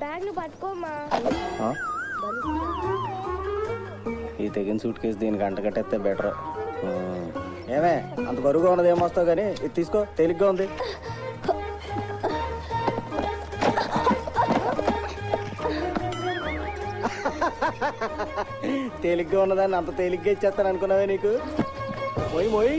బ్యాగ్లు పట్టుకోమా. ఈ తెగిన సూట్ కేసు దీనికి గంట కట్టేస్తే బెటర్. ఏమే అంత బరువుగా ఉన్నది ఏమొస్తావు కానీ ఇది తీసుకో, తేలిగ్గా ఉంది. తేలిగ్గా ఉన్నదాన్ని అంత తేలిగ్గా ఇచ్చేస్తాను అనుకున్నావే నీకు? మొయ్ మొయ్.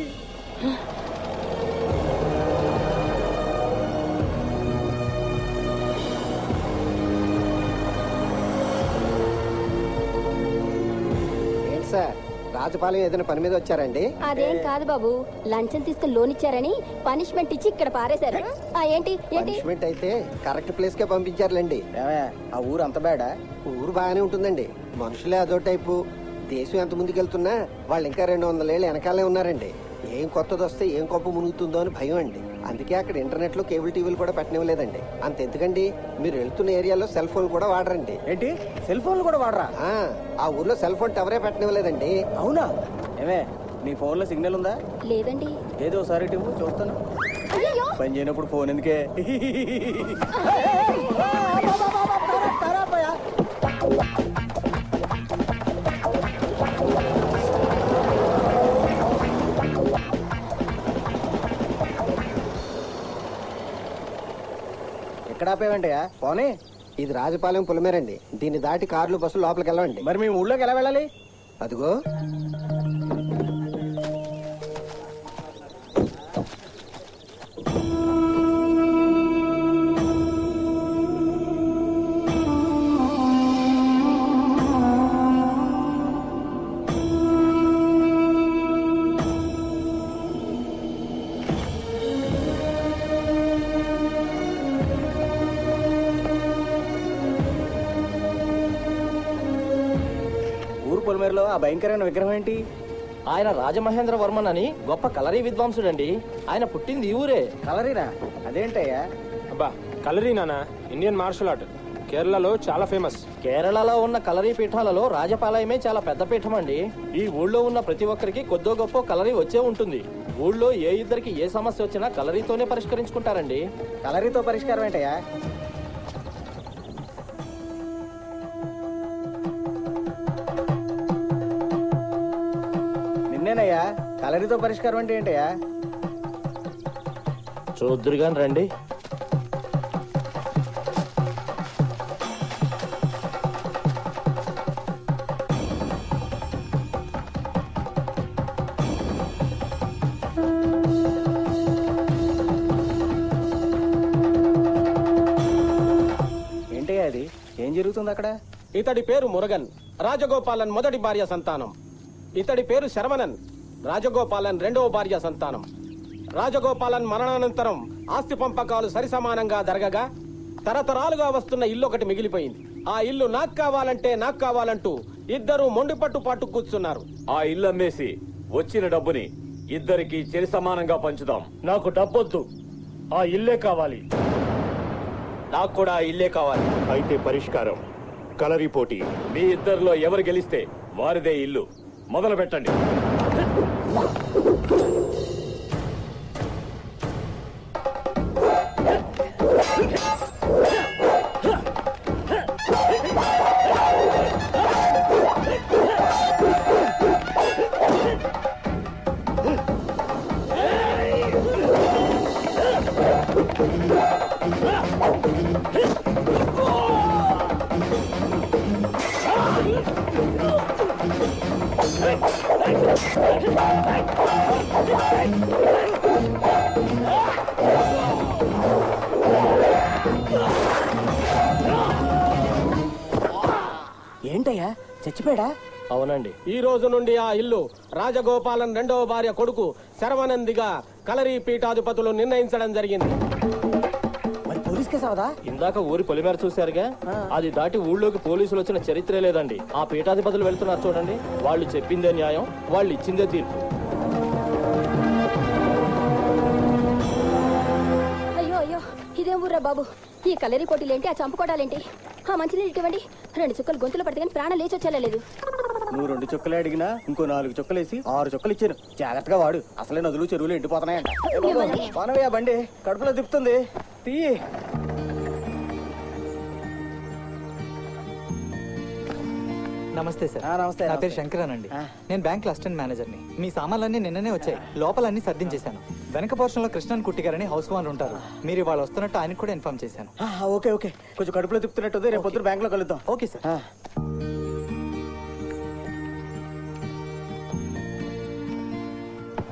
సార్ రాజపాలెం ఏదైనా పని మీద వచ్చారండి? అదేం కాదు బాబు, లంచం తీసుకుని లోన్ ఇచ్చారని పనిష్మెంట్ ఇచ్చి ఇక్కడ పారేశారు. ఏంటి పనిష్మెంట్ అయితే కరెక్ట్ ప్లేస్ కే పంపించారులేండి. ఆ ఊరు అంత బేడా? ఊరు బాగానే ఉంటుందండి, మనుషులే అదో టైపు. దేశం ఎంత ముందుకెళ్తున్నా వాళ్ళు ఇంకా 200 ఏళ్ళు వెనకాలే ఉన్నారండి. ఏం కొత్తది వస్తే ఏం కొప్ప మునుగుతుందో అని భయం అండి. అందుకే అక్కడ ఇంటర్నెట్ లో కేబుల్ టీవీలు కూడా పెట్టనివ్వలేదండి. అంతెందుకండి, మీరు వెళ్తున్న ఏరియాలో సెల్ ఫోన్ కూడా వాడరండి. ఏంటి సెల్ ఫోన్లు కూడా వాడరా? ఆ ఊర్లో సెల్ ఫోన్ టవరే పెట్టనివ్వలేదండి. అవునా? ఏమే నీ ఫోన్ లో సిగ్నల్ ఉందా? లేదండి. ఏదో ఒకసారి టీవీ చూస్తాను. పని చేయనప్పుడు ఫోన్ ఎందుకే? ఎక్కడ ఆపేవంటయా పోనీ? ఇది రాజపాలెం పులమేరండి. దీన్ని దాటి కార్లు బస్సులు లోపలికి వెళ్ళండి. మరి మేము ఊళ్ళోకి ఎలా వెళ్ళాలి? అదిగో పొలిమేరలో ఆ భయంకరమైన విగ్రహం ఏంటి? ఆయన రాజమహేంద్ర వర్మన్ అని గొప్ప కలరీ విద్వాంసుడండి. ఆయన పుట్టింది ఈ ఊరే. కలరీనా? అదేంటయ్యా? అబ్బా కలరీ నానా ఇండియన్ మార్షల్ ఆర్ట్, కేరళలో చాలా ఫేమస్. కేరళలో ఉన్న కలరీ పీఠాలలో రాజపాలయమే చాలా పెద్ద పీఠం అండి. ఈ ఊళ్ళో ఉన్న ప్రతి ఒక్కరికి కొద్దో గొప్ప కలరీ వచ్చే ఉంటుంది. ఊళ్ళో ఏ ఇద్దరికి ఏ సమస్య వచ్చినా కలరీతోనే పరిష్కరించుకుంటారండి. కలరీతో పరిష్కారం ఏంటయ్యా? నిన్నేనయ్యా, కలరీతో పరిష్కారం అంటే ఏంటయ్యా? చూద్దురుగాని రండి. ఏంటయ్యా అది? ఏం జరుగుతుంది అక్కడ? ఇతడి పేరు మురగన్, రాజగోపాలన్ మొదటి భార్య సంతానం. ఇతడి పేరు శరవణన్, రాజగోపాలన్ రెండవ భార్య సంతానం. రాజగోపాలన్ మరణానంతరం ఆస్తి పంపకాలు సరిసమానంగా జరగగా తరతరాలుగా వస్తున్న ఇల్లు ఒకటి మిగిలిపోయింది. ఆ ఇల్లు నాకు కావాలంటూ ఇద్దరు మొండిపట్టు పట్టు కూర్చున్నారు. ఆ ఇల్లు అమ్మేసి వచ్చిన డబ్బుని ఇద్దరికి చెరి సమానంగా పంచుదాం. నాకు డబ్బొద్దు, ఆ ఇల్లే కావాలి. నాకు కూడా ఆ ఇల్లే కావాలి. అయితే పరిష్కారం కలరీ పోటీ. మీ ఇద్దరిలో ఎవరు గెలిస్తే వారిదే ఇల్లు. మొదలు పెట్టండి. ఏంటయ్యా చచ్చిపోయాడా? అవునండి. ఈ రోజు నుండి ఆ ఇల్లు రాజగోపాలన్ రెండవ భార్య కొడుకు శరవణందిగా కలరీ పీఠాధిపతులు నిర్ణయించడం జరిగింది. మరి పోలీస్ కేసు అవదా? ఇందాక ఊరి పొలిమేర చూశారుగా, అది దాటి ఊళ్ళోకి పోలీసులు వచ్చిన చరిత్రే లేదండి. ఆ పీఠాధిపతులు వెళ్తున్నారు చూడండి, వాళ్ళు చెప్పిందే న్యాయం, వాళ్ళు ఇచ్చిందే తీర్పు. అయ్యో అయ్యో, ఇదేం ఊర్రా బాబు? ఈ కలరీ పోటీలేంటి, ఆ చంపుకోవడాలేంటి? ఆ మంచినీళ్ళు ఇవ్వండి. 2 చుక్కలు గొంతులు పడితే కానీ ప్రాణం లేచి వచ్చేలేదు. నువ్వు 2 చుక్కలే అడిగినా ఇంకో 4 చుక్కలేసి 6 చుక్కలు ఇచ్చాను. జాగ్రత్తగా వాడు, అసలే నదులు చెరువులు ఎండిపోతున్నాయంట. పానవయ్యా బండి, కడుపులో తిప్పుతుంది. తీయి. నమస్తే సార్. నమస్తే నా పేరు శంకరన్ అండి. నేను బ్యాంక్ అసిస్టెంట్ మేనేజర్ని. మీ సామాన్లన్నీ నిన్ననే వచ్చాయి. లోపలన్నీ సర్దించేశాను. వెనక పోర్షన్ లో కృష్ణన్ కుట్టి గారని హౌస్ ఓనర్ ఉంటారు. మీరు ఇవాళ వస్తున్నట్టు ఆయనకు కూడా ఇన్ఫార్మ్ చేశాను. ఓకే ఓకే, కొంచెం కడుపులో తిప్పుతున్నట్టుంది. రేపు పొద్దున బ్యాంక్ లో కలుద్దాం. Okay sir.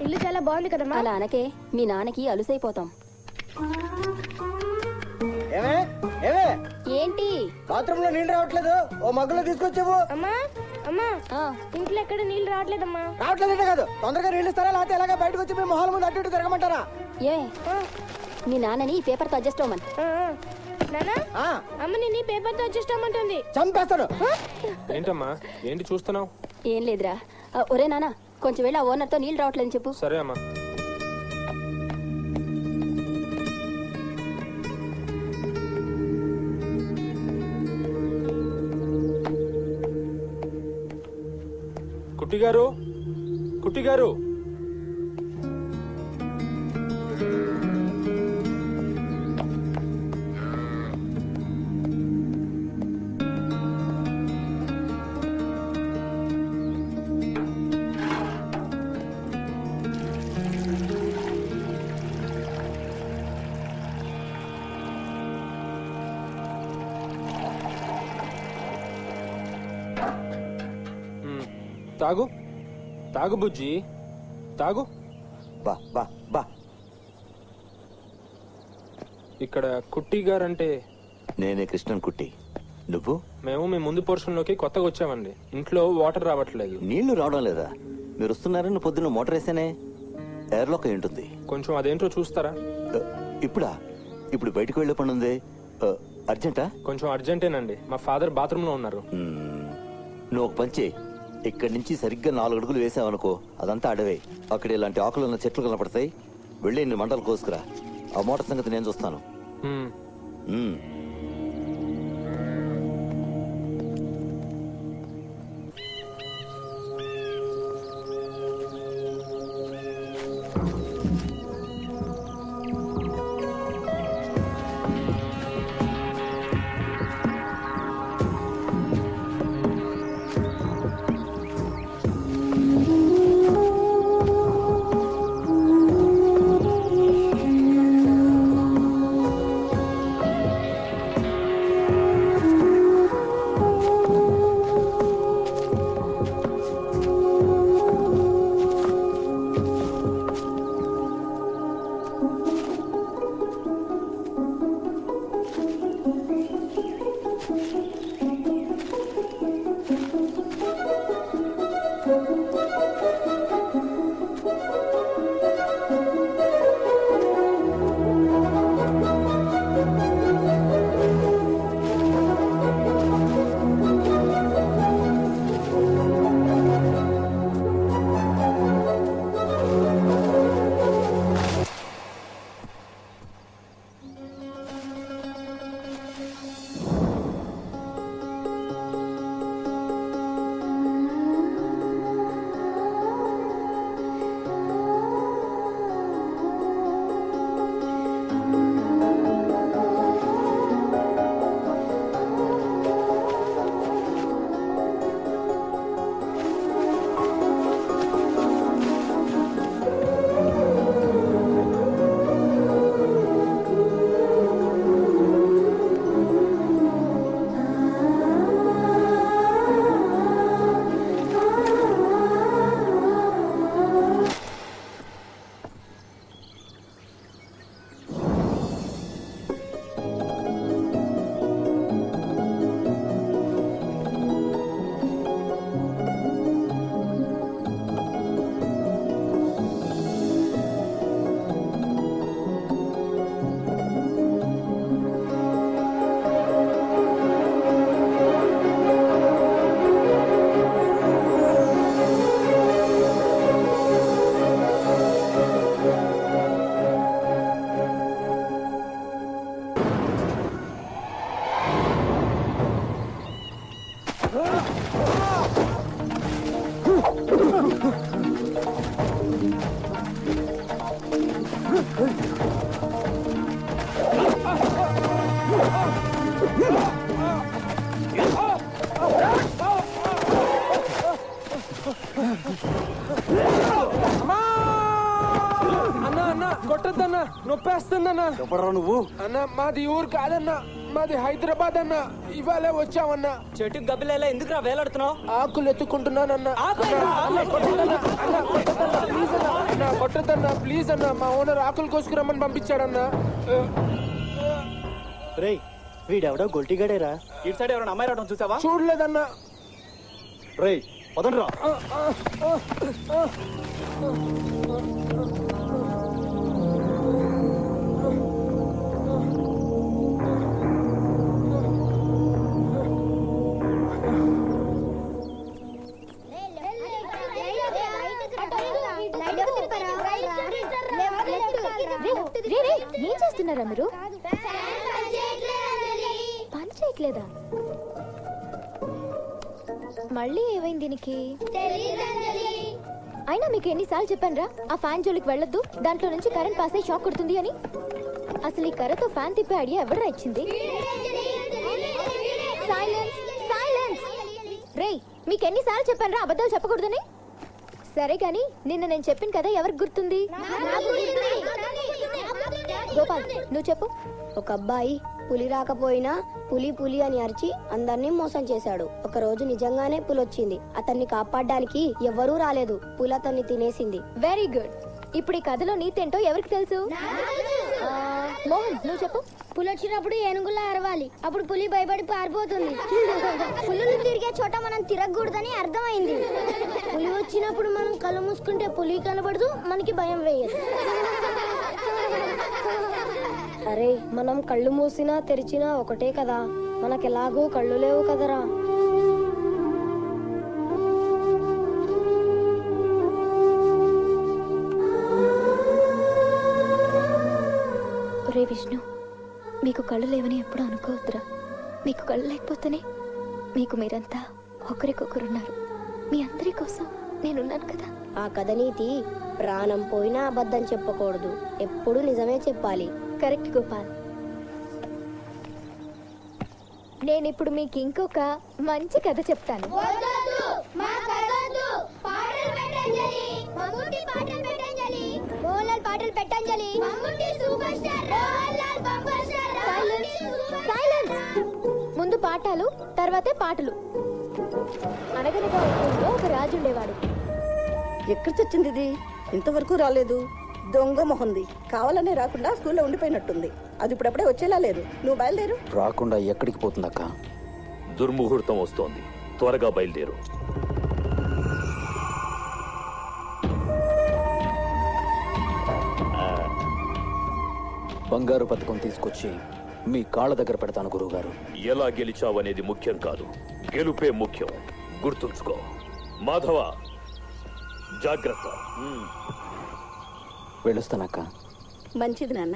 ఇల్లు చాలా బాగుంది కదమ్మా. అలా అనకే, మీ నాన్నకి అలుసైపోతాం. ఏమే ఏమే ఏంటి? బాత్రూమ్ లో నీళ్ళు రావట్లేదు, ఓ మగ్గులో తీసుకొచ్చావు. అమ్మా అమ్మా, ఇంట్లో ఎక్కడ నీళ్ళు రావట్లేదమ్మా. రావట్లేదంటే కాదు, తొందరగా నీళ్ళు ఇస్తారా, లేకపోతే ఎలాగా బయటకు వచ్చి మీ మొహాల ముందు అటు ఇటు తిరగమంటారా? ఏ మీ నాన్నని ఈ పేపర్ తో అడ్జస్ట్ అవ్వమని. నానా, అమ్మని నీ పేపర్ తో అడ్జస్ట్ అమ్మంటుంది. చంపేస్తాను. ఏంటమ్మా, ఏంటి చూస్తున్నావు? ఏం లేదురా. ఒరే నాన్న, కొంచెం వెళ్ళి ఆ ఓనర్ తో నీళ్ళు రావట్లేదని చెప్పు. సరే అమ్మా. కుట్టి గారు, కుట్టి గారు, తాగు తాగు బుజ్జి, తాగు. బా బా బా. ఇక్కడ కుట్టి గారంటే నేనే కృష్ణన్ కుట్టి. నువ్వు? మేము మీ ముందు పోర్షన్ లోకి కొత్తగా వచ్చామండి. ఇంట్లో వాటర్ రావట్లేదు. నీళ్లు రావడం లేదా? మీరు వస్తున్నారని పొద్దున్న మోటార్ వేసానే. ఎయిర్లాక్ అయి ఉంటుంది. కొంచెం అదేంటో చూస్తారా? ఇప్పుడా? ఇప్పుడు బయటకు వెళ్లే పని ఉంది. అర్జెంటా? కొంచెం అర్జెంటేనండి. మా ఫాదర్ బాత్రూమ్ లో ఉన్నారు. నువ్వు ఒక పని చేయి. ఇక్కడి నుంచి సరిగ్గా 4 అడుగులు వేసావనుకో, అదంతా అడవే. అక్కడ ఇలాంటి ఆకులు ఉన్న చెట్లు కనపడతాయి. వెళ్ళి ఇన్ని మంటలు కోసుకురా. ఆ మోటార్ సంగతి నేను చూస్తాను. కొట్టద్దన్నా, నొప్పేస్తుందన్నా. ఎవరు నువ్వు? అన్న మాది ఊరు కాదన్నా, మాది హైదరాబాద్ అన్న. ఇవాళే వచ్చామన్నా. చెట్టుకు గబ్బిలేలా ఎందుకురా వేలాడుతున్నావు? ఆకులు ఎత్తుకుంటున్నానన్నా. కొట్టద్దన్నా ప్లీజ్ అన్నా. మా ఓనర్ ఆకులు కోసుకురమ్మని పంపించాడన్నా. రేయ్ వీడెవడో గొల్టిగాడేరా. ఇటు సైడ్ ఎవరైనా అమ్మాయి రావడం చూసావా? చూడలేదన్నా. రేయ్ వదండ్రా. ఏం చేస్తున్నారా మీరు? పని చేయట్లేదా? మళ్ళీ ఏమైంది దీనికి? అయినా మీకు ఎన్నిసార్లు చెప్పాను రా ఆ ఫ్యాన్ జోలికి వెళ్ళొద్దు, దాంట్లో నుంచి కరెంట్ పాస్ అయ్యి షాక్ కొడుతుంది అని. అసలు ఈ కర్రతో ఫ్యాన్ తిప్పే ఐడియా ఎవడరా ఇచ్చింది? Silence silence. రేయ్ మీకు ఎన్నిసార్లు చెప్పాను రా అబద్ధాలు చెప్పకూడదని? సరే కానీ నిన్న నేను చెప్పాను కదా, ఎవరికి గుర్తుంది? గోపాల్ నువ్వు చెప్పు. ఒక అబ్బాయి పులి రాకపోయినా పులి పులి అని అరిచి అందరినీ మోసం చేశాడు. ఒక రోజు నిజంగానే పులి వచ్చింది. అతన్ని కాపాడడానికి ఎవరూ రాలేదు. పులి అతన్ని తినేసింది. Very good. ఇప్పుడు ఈ కథలో నీతేంటో ఎవరికి తెలుసు? మోహన్ నువ్వు చెప్పు. పులి వచ్చినప్పుడు ఏనుగులా అరవాలి, అప్పుడు పులి భయపడి పారిపోతుంది. పులులు తిరిగే చోట మనం తిరగకూడదని అర్థమైంది. పులి వచ్చినప్పుడు మనం కళ్ళు మూసుకుంటే పులి కనబడదు, మనకి భయం వేయదు. అరే మనం కళ్ళు మూసినా తెరిచినా ఒకటే కదా, మనకెలాగూ కళ్ళు లేవు కదరా. ఒరే విష్ణు, మీకు కళ్ళు లేవని ఎప్పుడు అనుకోవద్దురా. మీకు కళ్ళు లేకపోతేనే మీకు మీరంతా ఒకరికొకరున్నారు. మీ అందరి కోసం నేనున్నాను కదా. ఆ కథ నీతి ప్రాణం పోయినా అబద్ధం చెప్పకూడదు, ఎప్పుడు నిజమే చెప్పాలి. కరెక్ట్ గోపాల్. నేనిప్పుడు మీకు ఇంకొక మంచి కథ చెప్తాను. ముందు పాఠాలు, తర్వాతే పాటలు. అనగనగా ఊళ్ళో ఒక రాజు ఉండేవాడు. ఎక్కడ చచ్చింది ఇది? ఇంతవరకు రాలేదు. దొంగ మొహంది, కావాలనే రాకుండా స్కూల్లో ఉండిపోయినట్టుంది. అది ఇప్పుడప్పుడే వచ్చేలా లేదు. నువ్వు బయలుదేరు. రాకుండా ఎక్కడికి పోతుందక్క? దుర్ముహూర్తం వస్తోంది, త్వరగా బయలుదేరు. బంగారు పథకం తీసుకొచ్చి మీ కాళ్ళ దగ్గర పెడతాను గురువుగారు. ఎలా గెలిచావనేది ముఖ్యం కాదు, గెలుపే ముఖ్యం. గుర్తుంచుకో. మాధవ జాగ్రత్త. వెళ్ళొస్తానక్క. మంచిది నాన్న.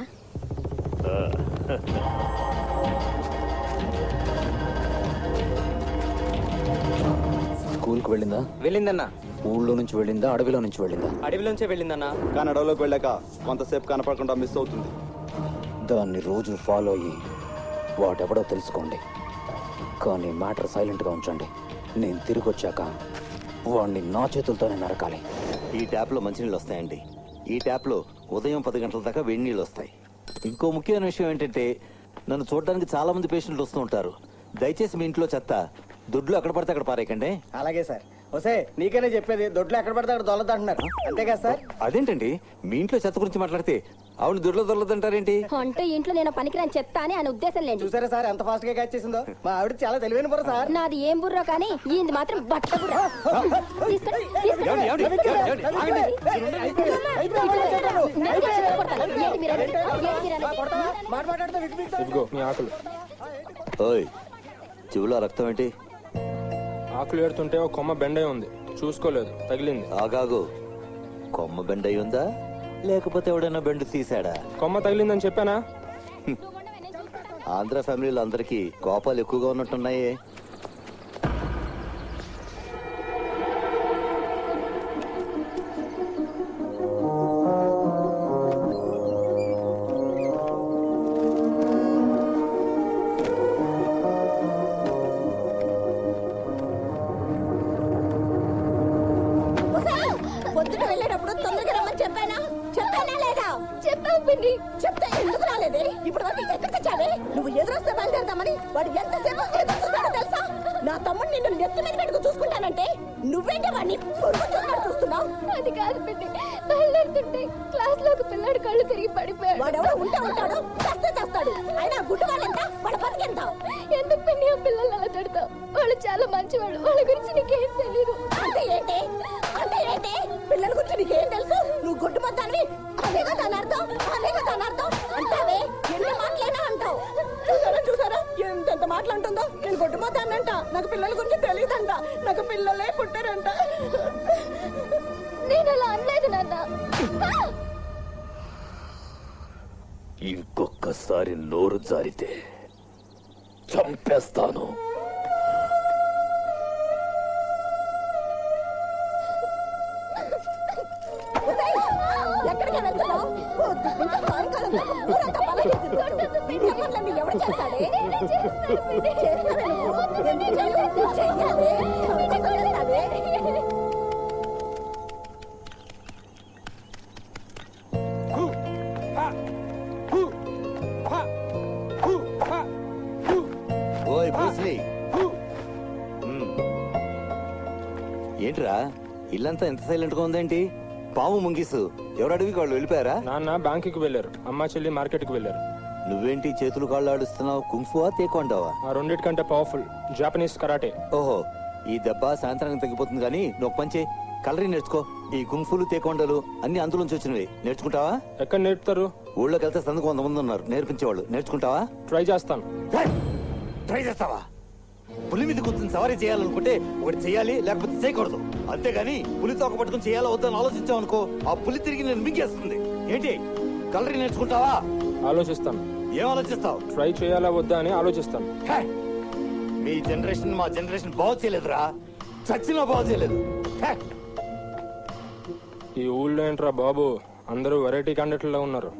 స్కూల్కి వెళ్ళిందా? వెళ్ళిందన్నా. ఊళ్ళో నుంచి వెళ్ళిందా, అడవిలో నుంచి వెళ్ళిందా? అడవిలోంచే వెళ్ళిందన్నా. కానీ అడవిలోకి వెళ్ళాక కొంతసేపు కనపడకుండా మిస్ అవుతుంది. దాన్ని రోజు ఫాలో అయ్యి వాటెవడో తెలుసుకోండి. కానీ మ్యాటర్ సైలెంట్గా ఉంచండి. నేను తిరిగి వచ్చాక వాడిని నా చేతులతోనే నరకాలి. ఈ ట్యాప్లో మంచినీళ్ళు వస్తాయండి. ఈ ట్యాప్లో ఉదయం 10 గంటల దాకా వేడి నీళ్ళు వస్తాయి. ఇంకో ముఖ్యమైన విషయం ఏంటంటే, నన్ను చూడడానికి చాలా మంది పేషెంట్లు వస్తూ ఉంటారు. దయచేసి మీ ఇంట్లో చెత్త దొడ్లు ఎక్కడ పడితే అక్కడ పారేయకండి. అలాగే సార్. వసే నీకనే చెప్పేది, దొడ్లు ఎక్కడ పడితే అక్కడ దొల్లదంటున్నారు, అంతేగా సార్? అదేంటండి మీ ఇంట్లో చెత్త గురించి మాట్లాడితే ఆవిడ దొడ్లో దొల్లదంటారేంటి? అంటే ఇంట్లో నేను పనికిరాని చెత్త అని ఆయన ఉద్దేశం లేదు. చూసారా సార్ ఎంత ఫాస్ట్ గా క్యాచ్ చేసిందో? మా ఆవిడ చాలా తెలివైన బుర్ర సార్. నాది ఏం బుర్రో కానీ ఈయనది మాత్రం బట్ట బుర్ర. తీసుకోండి, ఇదిగో మీ ఆకులు. ఓయ్, చెవులో రక్తం ఏంటి? ఆకులు ఏడుతుంటే ఒక కొమ్మ బెండై ఉంది, చూసుకోలేదు, తగిలింది. ఆగాగు. కొమ్మ బెండ్ అయి ఉందా, లేకపోతే ఎవడైనా బెండ్ తీసాడా? కొమ్మ తగిలిందని చెప్పానా? ఆంధ్ర ఫ్యామిలీలో అందరికీ కోపాలు ఎక్కువగా ఉన్నట్టున్నాయి. పొద్దున వెళ్ళేటప్పుడు తొందరగా రమ్మని చెప్పానా లేదా? చెప్పావు పిన్ని చెప్తే ఎందుకు రాలేదే? ఇప్పుడు వరకు ఎక్కడికి వచ్చావే? నువ్వు ఎదురొస్తే బయలుదేరదామని వాడు ఎంతసేపు ఎదురు చూస్తాడో తెలుసా? నా తమ్ముడు నిన్ను నెత్తి మీద పెట్టుకు చూసుకుంటానంటే నువ్వేంటి వాడిని చూస్తున్నావు? అది కాదు పిన్ని, బయలుదేరుతుంటే క్లాస్ లో ఒక పిల్లాడు కళ్ళు తిరిగి పడిపోయాడు. వాడెవడో ఉంటాడు చేస్తే చేస్తాడు. అయినా గుడ్డు వాళ్ళెంత, వాడు బతికెంత? ఎందుకు పిన్ని ఆ పిల్లలు అలా తిడతావు? వాళ్ళు చాలా మంచివాళ్ళు, వాళ్ళ గురించి నీకేం తెలీదు. అంటే ఏంటి? పిల్లల గురించి నీకేం తెలుసు? నువ్వు గుడ్డు మొత్తాన్ని అనేగా దాని అర్థం అంటావే. ఎన్ని మాటలైనా అంటావు. చూసారా ఎంతెంత మాటలంటుందో? నేను గుడ్డు మొత్తానంట, నాకు పిల్లల గురించి తెలియదంట, నాకు పిల్లలే పుట్టారంట. నేను అలా అనలేదు నాన్న. ఇంకొకసారి నోరు జారితే చంపేస్తాను. ఎక్కడికి వెళ్తున్నావు? సాయంకాలం ఎవరు చేస్తాడే? ఓయ్ బ్రూస్లీ, ఏంట్రా ఇల్లంతా ఎంత సైలెంట్ గా ఉందేంటి? పాము ముంగిసు ఎవరు అడవికి వాళ్ళు వెళ్ళిపోయారా? నాన్న బ్యాంకుకి వెళ్ళారు, అమ్మ చెల్లి మార్కెట్ కి వెళ్ళారు. నువ్వేంటి చేతులు కాళ్ళు ఆడుస్తున్నావు? కుంఫువా తేకొండావా? ఆ రెండింటికంటే పవర్ఫుల్ జాపనీస్ కరాటే. ఓహో, ఈ దెబ్బ సాయంత్రానికి తగ్గిపోతుంది కానీ నువ్వు పంచే కలరీ నేర్చుకో. ఈ కుంఫులు తేకొండలు అన్ని అందులోంచి వచ్చినవి. నేర్చుకుంటావా? ఎక్కడ నేర్పుతారు? ఊళ్ళోకి వెళ్తే సందుకు 100 మంది ఉన్నారు నేర్పించేవాళ్ళు. నేర్చుకుంటావా? ట్రై చేస్తాను. ట్రై చేస్తావా? పులి మీద కూర్చొని సవారీ చేయాలనుకుంటే ఒకటి చేయాలి, లేకపోతే చేయకూడదు. అంతేగాని పులి తోక పట్టుకుని చేయాలో వద్దని ఆలోచించావు అనుకో, ఆ పులి తిరిగి నేను మింగేస్తుంది. ఏంటి కలరీ నేర్చుకుంటావా? ఆలోచిస్తాను. ఏం ఆలోచిస్తావు? ట్రై చేయాలా వద్దా అని ఆలోచిస్తాను. మీ జనరేషన్ మా జనరేషన్ బాగు చేయలేదురా, చచ్చినా బాగు చేయలేదు. ఈ ఊళ్ళో ఏంట్రా బాబు, అందరూ వెరైటీ క్యాండిడేట్లో ఉన్నారు.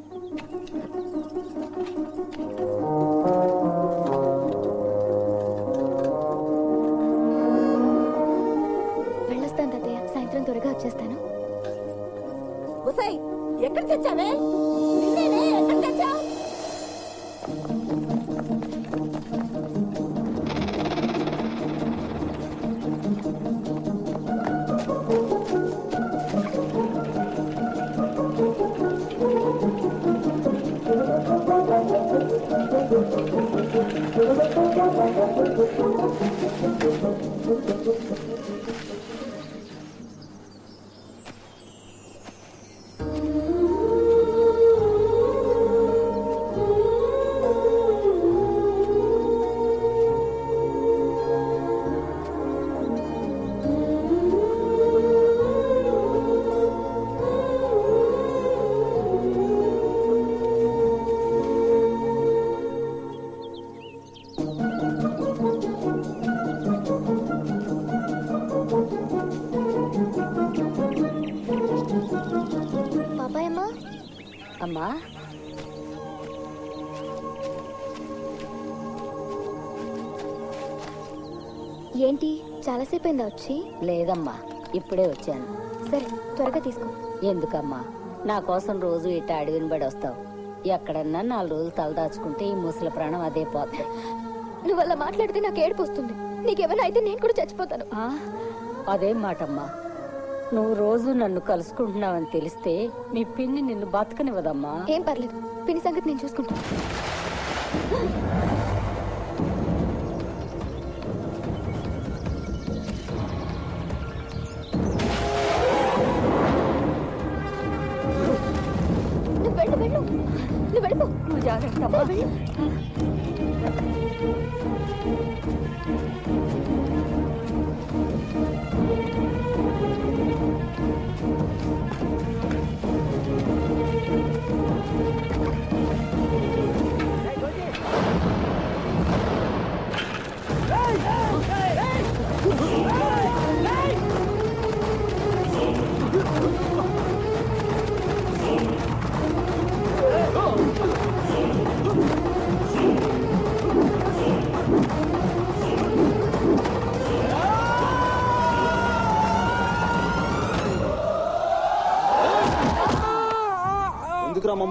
వెళ్ళొస్తాను తాతయ్య, సాయంత్రం త్వరగా వచ్చేస్తాను. ఉసై, ఎక్కడ తెచ్చావే? నిన్నేనే, ఎక్కడ తెచ్చావు? అమ్మా, ఏంటి చాలాసేపు అయిందా వచ్చి? లేదమ్మా, ఇప్పుడే వచ్చాను. సరే త్వరగా తీసుకో. ఎందుకమ్మా, నా కోసం రోజు ఇట్ట అడవిని బడి వస్తావు. ఎక్కడన్నా 4 రోజులు తలదాచుకుంటే ఈ ముసలి ప్రాణం అదే పోతుంది. నువ్వు అలా మాట్లాడితే నాకు ఏడుపు వస్తుంది. నీకేమైనా అయితే నేను కూడా చచ్చిపోతాను. అదేం మాటమ్మా, నువ్వు రోజు నన్ను కలుసుకుంటున్నావని తెలిస్తే మీ పిన్ని నిన్ను బతకనివ్వదమ్మా. ఏం పర్లేదు, పిన్ని సంగతి నేను చూసుకుంటాను. నువ్వు వెళ్ళిపో. నువ్వు జాగ్రత్త.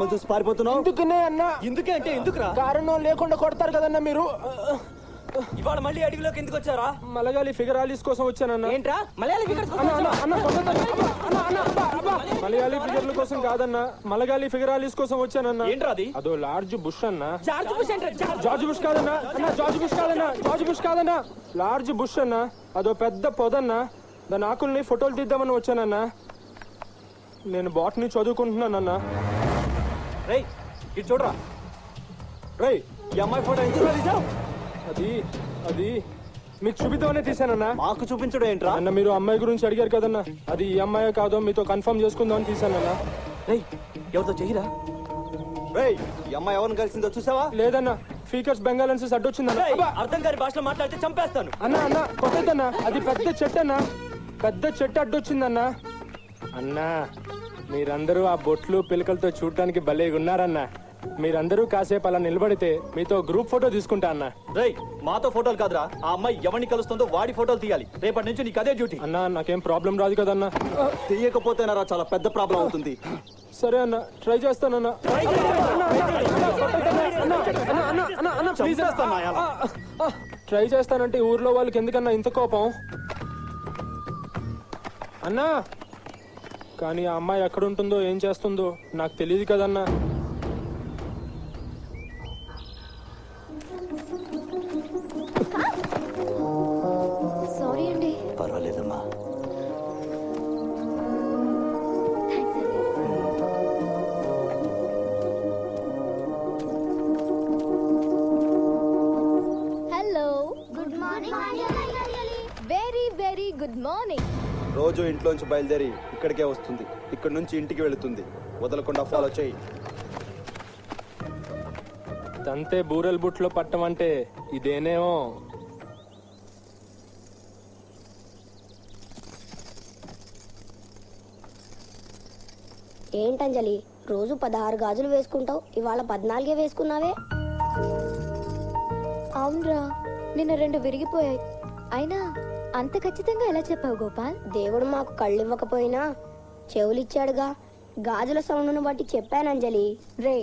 మమ్మల్ని చూసి పారిపోతున్నావు? ఎందుకనే అన్నా? ఎందుకే అంటే ఎందుకురా? కారణం లేకుండా కొడతారు కదన్నా మీరు. ఇవాళ మళ్ళీ అడవిలోకి ఎందుకు వచ్చారా? మలయాళీ ఫిగరాలిస్ కోసం వచ్చానన్నా. ఏంట్రా మలయాళీ ఫిగర్స్? మలయాళీ ఫిగర్ల కోసం కాదన్నా, మలయాళీ ఫిగరాలిస్ కోసం వచ్చానన్నా. ఏంట్రా అది? అదో లార్జ్ బుష్ అన్నా. జార్జ్ బుష్ అంటే జార్జ్ బుష్ కాదన్నా అన్నా, జార్జ్ బుష్ కాదన్నా, జార్జ్ బుష్ కాదన్నా, లార్జ్ బుష్ అన్నా. అదో పెద్ద పొదన్నా. దాని ఆకుల్ని ఫోటోలు తీద్దామని వచ్చానన్నా. నేను బాటనీ చదువుకుంటున్నానన్నా. రేయ్ ఇటు చూడరా. రేయ్ ఈ అమ్మాయి ఫోటో ఎందుకు తీసావు? అది మీకు చూపిద్దామనే తీసానన్నా. మాకు చూపించడం ఏంట్రా? అన్న మీరు అమ్మాయి గురించి అడిగారు కదన్నా, అది ఈ అమ్మాయి కాదో మీతో కన్ఫర్మ్ చేసుకుందామని తీసానన్నా. రేయ్ ఎవరితో చెయ్యరా? రేయ్ ఈ అమ్మాయి ఎవరిని కలిసిందో చూసావా? లేదన్నా, ఫీకర్స్ బెంగాలెన్సెస్ అడ్డొచ్చిందన్నా. అర్థం కాని భాషలో మాట్లాడితే చంపేస్తాను. అన్నా కొట్టద్దన్నా, అది పెద్ద చెట్టు అన్నా, పెద్ద చెట్టు అడ్డొచ్చిందన్నా. అన్నా మీరందరూ ఆ బొట్లు పిలకలతో చూడటానికి భలేగా ఉన్నారన్నా. మీరందరూ కాసేపు అలా నిలబడితే మీతో గ్రూప్ ఫోటో తీసుకుంటా అన్నా. రేయ్ మాతో ఫోటోలు కాదురా, ఆ అమ్మాయి ఎవరిని కలుస్తుందో వాడి ఫోటోలు తీయాలి. రేపటి నుంచి నీకు అదే డ్యూటీ. అన్నా నాకేం ప్రాబ్లం రాదు కదన్నా. తీయకపోతేనారా చాలా పెద్ద ప్రాబ్లం అవుతుంది. సరే అన్న, ట్రై చేస్తానన్నా. ట్రై చేస్తానంటే ఊర్లో వాళ్ళకి ఎందుకన్నా ఇంత కోపం అన్నా? కానీ ఆ అమ్మాయి ఎక్కడుంటుందో ఏం చేస్తుందో నాకు తెలియదు కదన్నా. సారీ అండి. పర్వాలేదమ్మా. Hello, good morning. Very very good morning. రోజు ఇంట్లోంచి బయలుదేరి ఇక్కడికే వస్తుంది, ఇక్కడ నుంచి ఇంటికి వెళుతుంది. వదలకుండా ఫాలో చేయి. తంతే బూరెల్ బుట్లో పట్టమంటే ఇదేనేమో. ఏంటంజలి, రోజు 16 గాజులు వేసుకుంటావు, ఇవాళ 14 వేసుకున్నావే? అవునరా, నిన్న 2 విరిగిపోయాయి. అయినా అంత ఖచ్చితంగా ఎలా చెప్పావు గోపాల్? దేవుడు మాకు కళ్ళు ఇవ్వకపోయినా చెవులిచ్చాడుగా. గాజుల సౌండ్ను బట్టి చెప్పానంజలి. రే,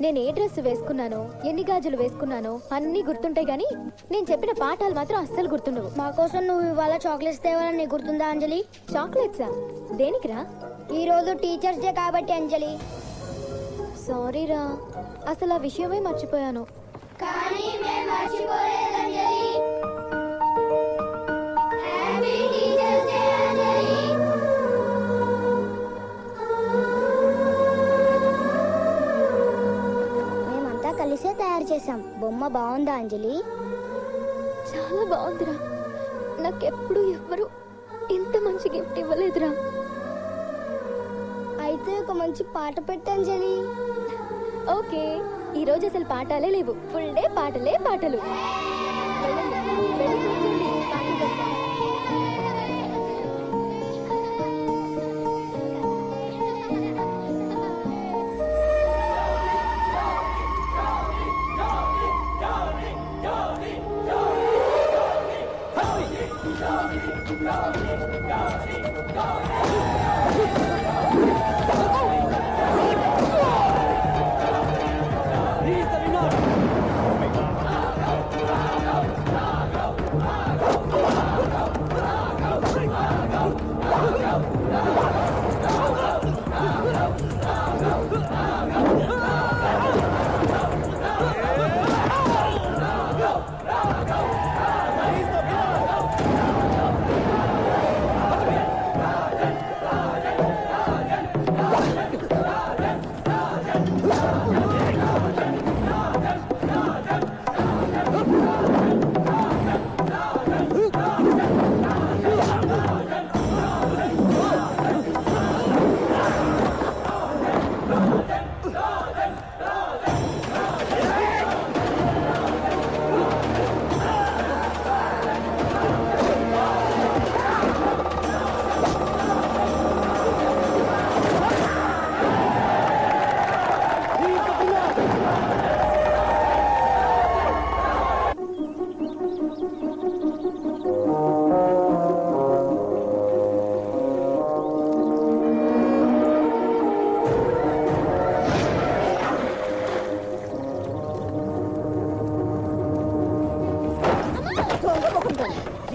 నేను ఏ డ్రెస్ వేసుకున్నానో, ఎన్ని గాజులు వేసుకున్నానో అన్నీ గుర్తుంటాయి గానీ నేను చెప్పిన పాఠాలు మాత్రం అస్సలు గుర్తుండవు. మా కోసం నువ్వు ఇవాళ చాక్లెట్స్ తేవాలని నీకు గుర్తుందా అంజలి? చాక్లెట్సా? దేనికిరా? ఈ రోజు టీచర్స్ డే కాబట్టి అంజలి. సారీరా, అసలు ఆ విషయమే మర్చిపోయాను. కానీ మేము మర్చిపోలేదంజలి. హ్యాపీ టీచర్స్ డే అంజలి. మేమంతా కలిసే తయారు చేసాం. బొమ్మ బాగుందా అంజలి? చాలా బాగుందిరా. నాకెప్పుడు ఎవ్వరు ఇంత మంచి గిఫ్ట్ ఇవ్వలేదురా. అయితే ఒక మంచి పాట పెట్టంజలి. ఓకే, ఈ రోజు అసలు పాఠాలే లేవు, ఫుల్ డే పాటలే పాటలు.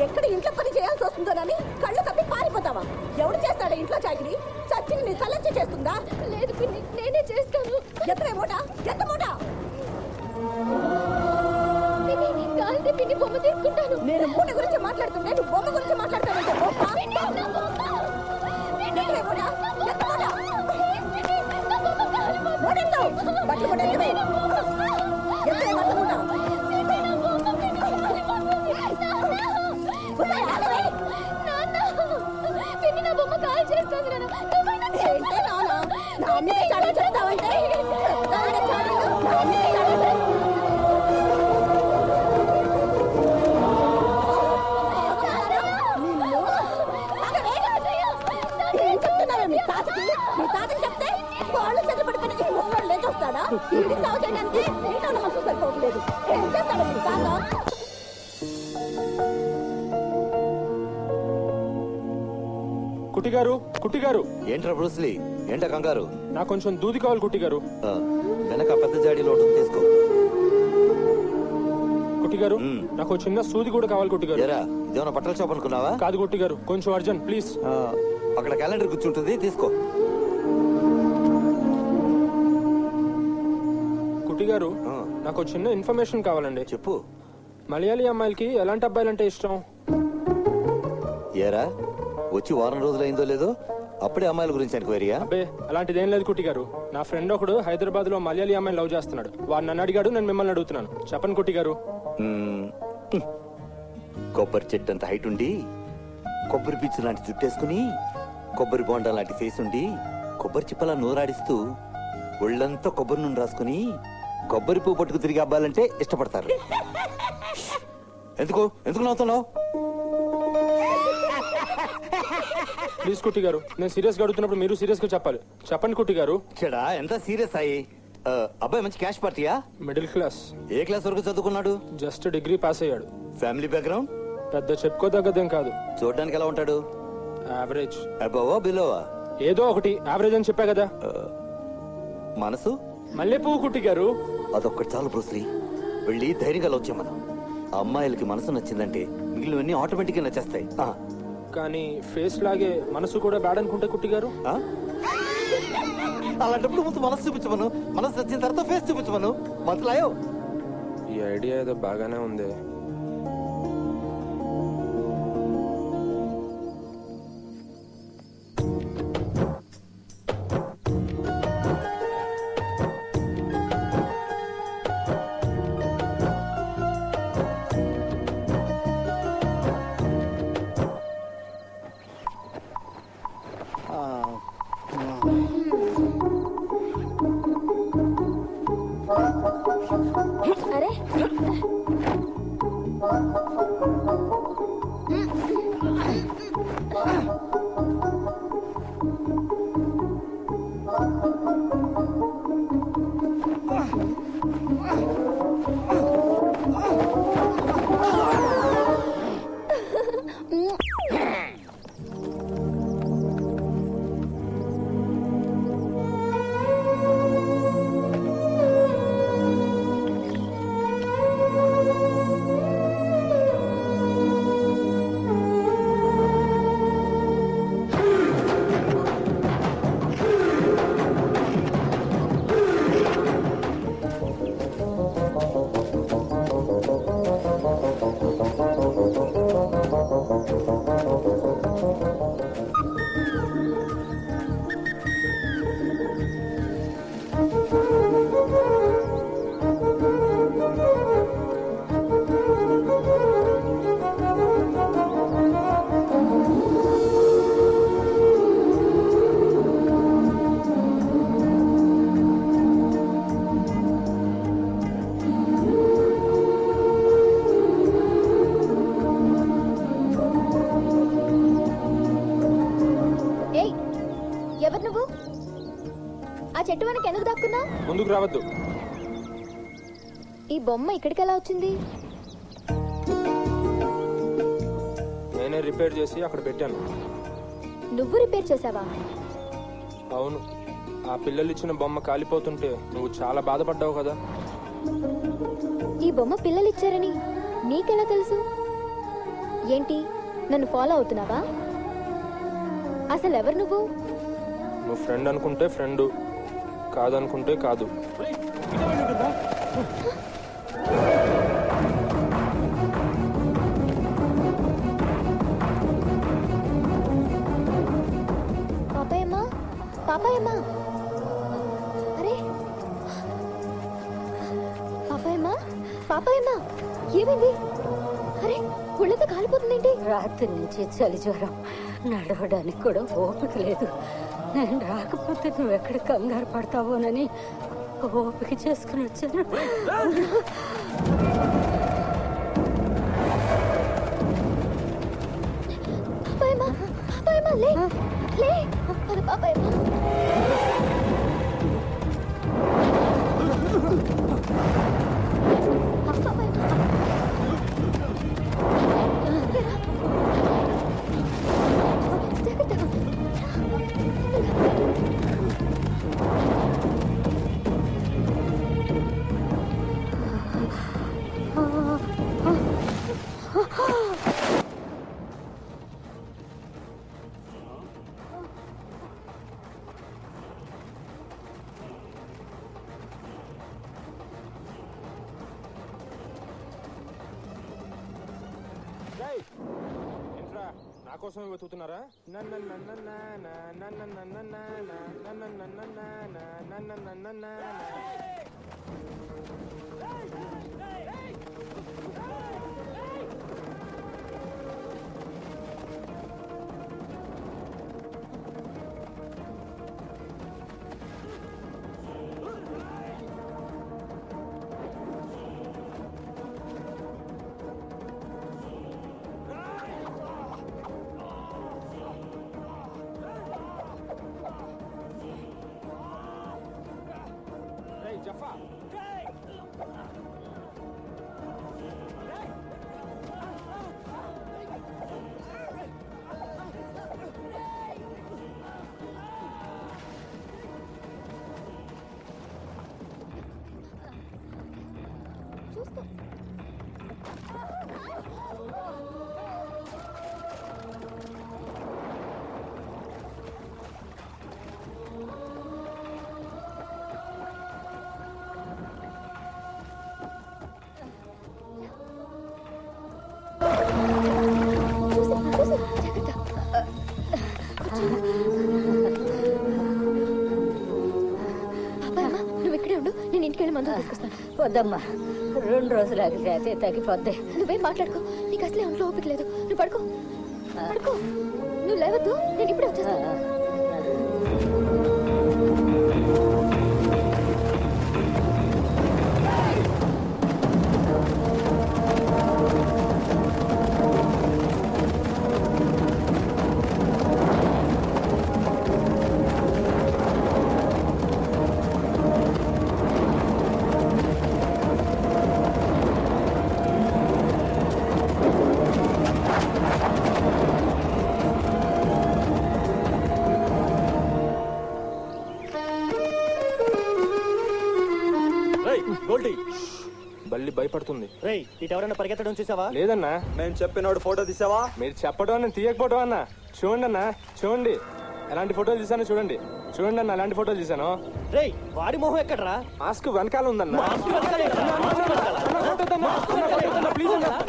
ఎక్కడ ఇంట్లో పని చేయాల్సి వస్తుందోనని కళ్ళు కప్పి పారిపోతావా? ఎవడు చేస్తాడా ఇంట్లో చాకిరి? చచ్చి నీ తలెచ్చి చేస్తుందా? లేదు పిన్ని, నేనే చేస్తాను. ఎత్తనే మూట, ఎత్త మూట. పిన్ని, కాల్సి పిన్ని బొమ్మ తీసుకుంటాను. నేను మూట గురించి మాట్లాడుతుంటే నువ్వు బొమ్మ గురించి మాట్లాడతానంటే బట్టలు కూడా ఎత్తవే. ఎత్తవే బట్టలు కూడా. ఏంటే నాన్న నా మీద చాడీ చెప్తావంటే ఏం చెప్తున్నావే మీ తాతకి? మీ తాతకి చెప్తే వాళ్ళు చెట్లు పడుకుని ఈ ముసలాడు లేచి వస్తాడా? ఇంటికి సాగు చేయడానికి ఇంట్లో మనసు సరిపోవట్లేదు. ఏం చేస్తాడు మీ తాత? కుట్టిగారు, కుట్టిగారు. ఏంట్రా బ్రూస్లీ, ఏంటా కంగారు? నాకు కొంచెం దూది కావాలి కుట్టిగారు. వెనక పెద్ద జాడీలో ఉంటుంది, తీసుకో. కుట్టిగారు, నాకు చిన్న సూది కూడా కావాలి కుట్టిగారు. ఇదేమన్నా బట్టల షాప్ అనుకున్నావా? కాదు కుట్టిగారు, కొంచెం అర్జెంట్ ప్లీజ్. అక్కడ క్యాలెండర్ కూర్చుంటుంది, తీసుకో. కుట్టిగారు, నాకు చిన్న ఇన్ఫర్మేషన్ కావాలండి. చెప్పు. మలయాళీ అమ్మాయిలకి ఎలాంటి అబ్బాయిలంటే ఇష్టం? ఏరా, వచ్చి వారం రోజులు అయిందో లేదో అప్పుడే అమ్మాయిల గురించి ఎంక్వైరీయా? అబ్బే, అలాంటిదేం లేదు కుట్టిగారు. నా ఫ్రెండ్ ఒకడు హైదరాబాద్ లో మలయాళీ అమ్మాయిని లవ్ చేస్తున్నాడు. వాడు నన్ను అడిగాడు, నేను మిమ్మల్ని అడుగుతున్నాను. చెప్పండి కుట్టిగారు. కొబ్బరి చెట్టు అంత హైట్ ఉండి, కొబ్బరి పిచ్చు లాంటి చుట్టేసుకుని, కొబ్బరి బోండా లాంటి ఫేస్ ఉండి, కొబ్బరి చిప్పలా నోరాడిస్తూ, ఒళ్ళంతా కొబ్బరి నూనె రాసుకుని కొబ్బరి పువ్వు పట్టుకు తిరిగి అబ్బాలంటే ఇష్టపడతారు. ఎందుకు ఎందుకు నవ్వుతున్నావు? ప్లీజ్ కుట్టి గారు, నేను సీరియస్ గా అడుగుతున్నప్పుడు మీరు సీరియస్ గా చెప్పాలి. చెప్పండి కుట్టి గారు. చెడా, ఎంత సీరియస్ అయ్యి? అబ్బాయి మంచి క్యాష్ పార్టీయా? Middle class. ఏ క్లాస్ వరకు చదువుకున్నాడు? జస్ట్ డిగ్రీ పాస్ అయ్యాడు. Family background? పెద్ద చెప్పుకోదగ్గదేం కాదు. చూడడానికి ఎలా ఉంటాడు? యావరేజ్. అబోవా బిలోవా? ఏదో ఒకటి యావరేజ్ అని చెప్పా కదా. మనసు? మల్లెపువ్వు కుట్టి గారు. అదొక్కటి చాలు బ్రూస్లీ. వెళ్ళి ధైర్యంగా వచ్చాం మనం. అమ్మాయిలకి మనసు నచ్చిందంటే మిగిలినవన్నీ ఆటోమేటిక్ గా నచ్చేస్తాయి. కానీ ఫేస్ లాగే మనసు కూడా బ్యాడ్ అనుకుంటే కుట్టి గారు. అలాంటప్పుడు ముందు మనసు చూపించమను. మనసు నచ్చిన తర్వాత ఫేస్ చూపించమను. మనసులాయో. ఈ ఐడియా ఏదో బాగానే ఉంది. అరే ఎవరు నువ్వు? ఆ చెట్టు వెనక ఎందుకు దాక్కున్నావు? ముందుకు రావద్దు. ఈ బొమ్మ ఇక్కడికి ఎలా వచ్చింది? నేనే రిపేర్ చేసి అక్కడ పెట్టాను. నువ్వు రిపేర్ చేసావా? అవును. ఆ పిల్లలు ఇచ్చిన బొమ్మ కాలిపోతుంటే నువ్వు చాలా బాధపడ్డావు కదా. ఈ బొమ్మ పిల్లలు ఇచ్చారని నీకెలా తెలుసు? ఏంటి నన్ను ఫాలో అవుతున్నావా? అసలు ఎవరు నువ్వు? నువ్వు ఫ్రెండ్ అనుకుంటే ఫ్రెండ్, కాదనుకుంటే కాదు. పాపాయమ్మా, పాపాయమ్మా, అరే పాపాయమ్మా, పాపాయమ్మా, ఏమైంది? అరే ఒళ్ళంతా కాలిపోతుందేంటి? రాత్రి నుంచి చలి జ్వరం, నడవడానికి కూడా ఓపిక లేదు. నేను రాకపోతే నువ్వు ఎక్కడ కంగారు పడతావోనని ఓపిక చేసుకుని వచ్చాను. పాపాయమ్మా, పాపాయమ్మా, లే లే, పద పాపాయమ్మా. నా కోసం వెతుకుతున్నారా? జఫా నువ్వు ఇక్కడే ఉండు, నేను ఇంటికి వెళ్ళి మందులు తీసుకొస్తాను. వద్దమ్మా, 2 రోజులు ఆగితే తగ్గిపోద్ది. నువ్వేం మాట్లాడుకో, నీకు అసలే ఒంట్లో ఓపిక లేదు. నువ్వు పడుకో, పడుకో, నువ్వు లేవద్దు, నేను ఇప్పుడే వచ్చేస్తాను. బల్లి భయపడుతుంది. రేయ్, ఇటు ఎవరైనా పరిగెత్తడం చూసావా? లేదన్నా. నేను చెప్పినోడు ఫోటో తీసావా? మీరు చెప్పడం నేను తీయకపోవడం అన్నా. చూడండి అన్నా, చూడండి ఎలాంటి ఫోటోలు తీసాను. చూడండి చూడండి అన్న, ఎలాంటి ఫోటోలు తీసాను. రేయ్, వాడి మొహం ఎక్కడరా? మాస్క్ వెనకాల ఉందన్న.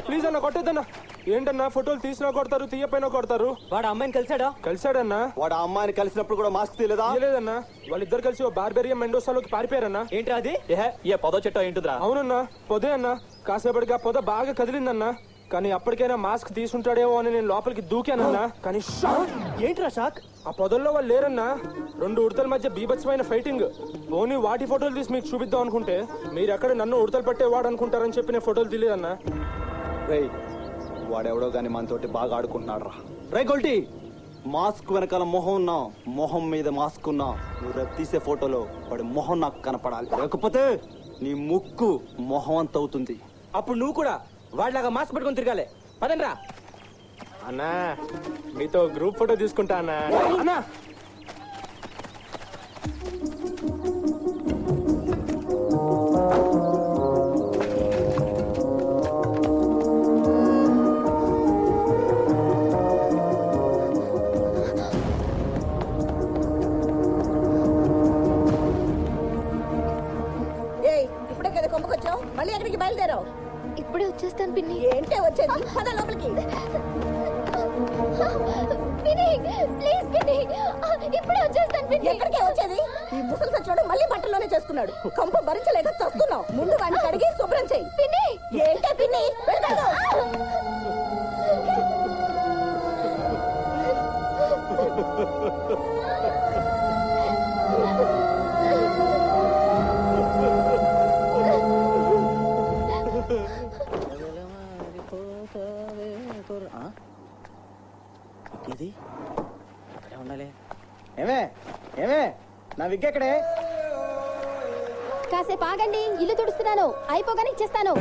ప్లీజ్ అన్న, కొట్టొద్దన్నా. ఏంటన్నా, ఫోటోలు తీసినా కొడతారు, తీయపోయినా కొడతారు. వాడు అమ్మాయిని కలిసాడా? కలిసాడన్నా. వాడు అమ్మాయిని కలిసినప్పుడు కూడా మాస్క్ తీయలేదా? తీయలేదన్నా. వాళ్ళిద్దరు కలిసి ఓ బార్బేరియా మెండోసాలోకి పారిపోయారన్నా. ఏంటి అది? ఏ పొద చెట్టు ఏంటిదిరా? అవునన్నా, పొదే అన్నా. కాసేపటిగా పొద బాగా కదిలిందన్నా. కానీ అప్పటికైనా మాస్క్ తీసుంటాడేమో అని నేను లోపలికి దూకానన్నా. కానీ ఏంట్రా షాక్? ఆ పొదల్లో వాళ్ళు లేరన్నా. 2 ఉడతల మధ్య బీభత్సమైన ఫైటింగ్. ఓన్లీ వాటి ఫోటోలు తీసి మీకు చూపిద్దాం అనుకుంటే మీరు ఎక్కడ నన్ను ఉడతలు పట్టేవాడు అనుకుంటారని చెప్పి నేను ఫోటోలు తీయలేదన్నా. రేయ్, వాడెవడో గాని మనతోటి బాగా ఆడుకుంటున్నాడు రా. రే గొల్టీ, మాస్క్ వెనకాల మొహం ఉన్నా, మొహం మీద మాస్క్ ఉన్నా, నువ్వు రేపు తీసే ఫోటోలో వాడి మొహం నాకు కనపడాలి. లేకపోతే నీ ముక్కు మొహం అంత అవుతుంది. అప్పుడు నువ్వు కూడా వాడిలాగా మాస్క్ పెట్టుకొని తిరగాలి. పదండి రా. అన్నా, మీతో గ్రూప్ ఫోటో తీసుకుంటా అన్నా. అన్నా, ఎక్కడికే వచ్చేది? ఈ ముసలి సచ్చాడు మళ్ళీ బట్టల్లోనే చేసుకున్నాడు. కంప భరించలేక చస్తున్నావు. ముందు వాడిని కడిగి శుభ్రం చెయ్యి. పిన్ని ఏంటే పిన్ని? వెళ్తాను. ఇది అక్కడే ఉండాలి. ఏమే ఏమే నా విగ్ ఎక్కడే? కాసేపు ఆగండి, ఇల్లు తుడుస్తున్నాను, అయిపోగానే ఇచ్చేస్తాను.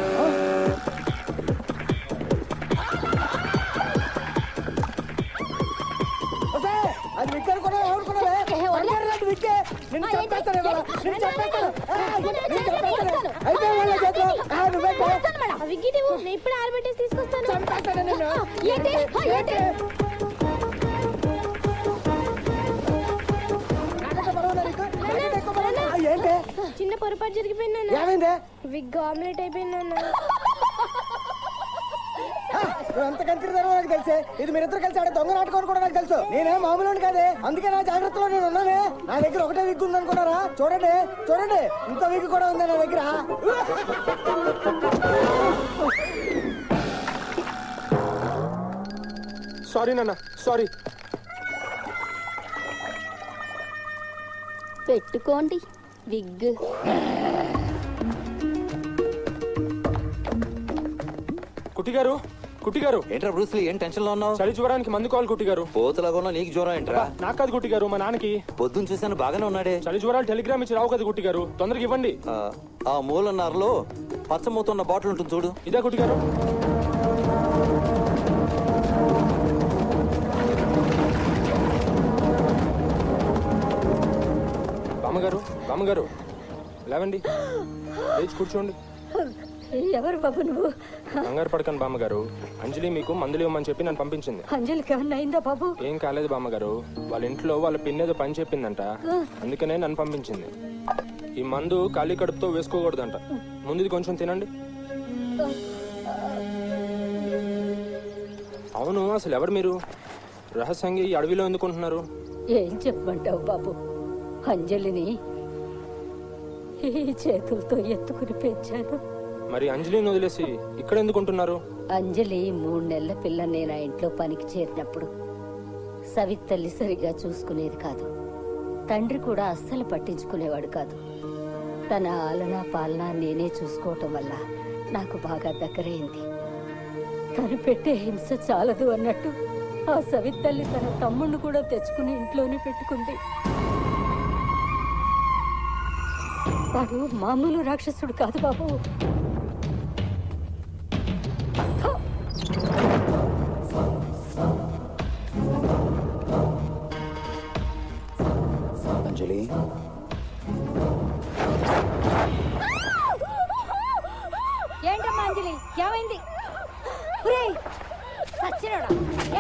అది విగ్ అనుకున్నావా? అనుకున్నావే విగ్గే. నిన్ను చంపేస్తాను ఇవాళ. నిన్ను చంపేస్తాను. అయిపోయి వాళ్ళ చేతిలో ఇప్పుడు ఆరబెట్టేసి తీసుకొస్తాను. చంపేస్తాను నిన్ను. చిన్న పొరపాటు జరిగిపోయింది. ఏమైందే? విగ్ ఆమ్లెట్ అయిపోయింది. నువ్వు ఎంత కంచిదారో నాకు తెలుసే. ఇది మీరిద్దరు కలిసి ఆడే దొంగ నాటుకోని కూడా నాకు తెలుసు. నేనే మామూలు కాదే, అందుకే నా జాగ్రత్తలో నేను ఉన్నానే. నా దగ్గర ఒకటే విగ్ ఉంది అనుకున్నారా? చూడండి చూడండి, ఇంకో విగ్ కూడా ఉంది నా దగ్గర. సారీ నాన్న, సారీ. పెట్టుకోండి విగ్. కుట్టిగారు, కుట్టిగారు. ఏంట్రా బ్రూస్లీ, ఏం టెన్షన్ లో ఉన్నావు? చలి జ్వరానికి మందు కావాలి కుట్టిగారు. పోతులాగా ఉన్నావు, నీకు జ్వరం ఏంట్రా? నాకు కాదు కుట్టిగారు, మా నాన్నకి. పొద్దున్న చూశాను, బాగానే ఉన్నాడే. చలి జ్వరాలు టెలిగ్రామ్ ఇచ్చి రావు కదా కుట్టిగారు, తొందరగా ఇవ్వండి. ఆ మూలన్నరలో పచ్చమూతున్న బాటిల్ ఉంటుంది చూడు. ఇదే కుట్టిగారు. బామ్మగారు, బామ్మగారు లేవండి, లేచి కూర్చోండి. ఎవరు బాబు నువ్వు? కంగారు పడకండి బామ్మగారు, అంజలి మీకు మందులు ఇవ్వమని చెప్పి నన్ను పంపించింది. అంజలికి ఏమన్నా అయిందా బాబు? ఏం కాలేదు బామ్మగారు, వాళ్ళ ఇంట్లో వాళ్ళ పిన్నేదో పని చెప్పిందంట, అందుకనే నన్ను పంపించింది. ఈ మందు ఖాళీ కడుపుతో వేసుకోకూడదంట. ముందు ఇది కొంచెం తినండి. అవును, అసలు ఎవరు మీరు? రహస్యంగా ఈ అడవిలో ఎందుకుంటున్నారు? ఏం చెప్పమంటావు బాబు, అంజలిని ఈ చేతులతో ఎత్తుకుని పెంచాను. మరి అంజలిని వదిలేసి ఇక్కడ ఎందుకుంటున్నారు? అంజలి 3 నెలల పిల్ల నేను ఆ ఇంట్లో పనికి చేరినప్పుడు సవిత్ తల్లి సరిగా చూసుకునేది కాదు. తండ్రి కూడా అస్సలు పట్టించుకునేవాడు కాదు. తన ఆలనా పాలన నేనే చూసుకోవటం వల్ల నాకు బాగా దగ్గరైంది. తను పెట్టే హింస చాలదు అన్నట్టు ఆ సవిత్ తల్లి తన తమ్ముడిని కూడా తెచ్చుకుని ఇంట్లోనే పెట్టుకుంది. వాడు మామూలు రాక్షసుడు కాదు బాబు. అంజలి, ఏంటమ్మా అంజలి, ఏమైంది? సచ్చినాడా,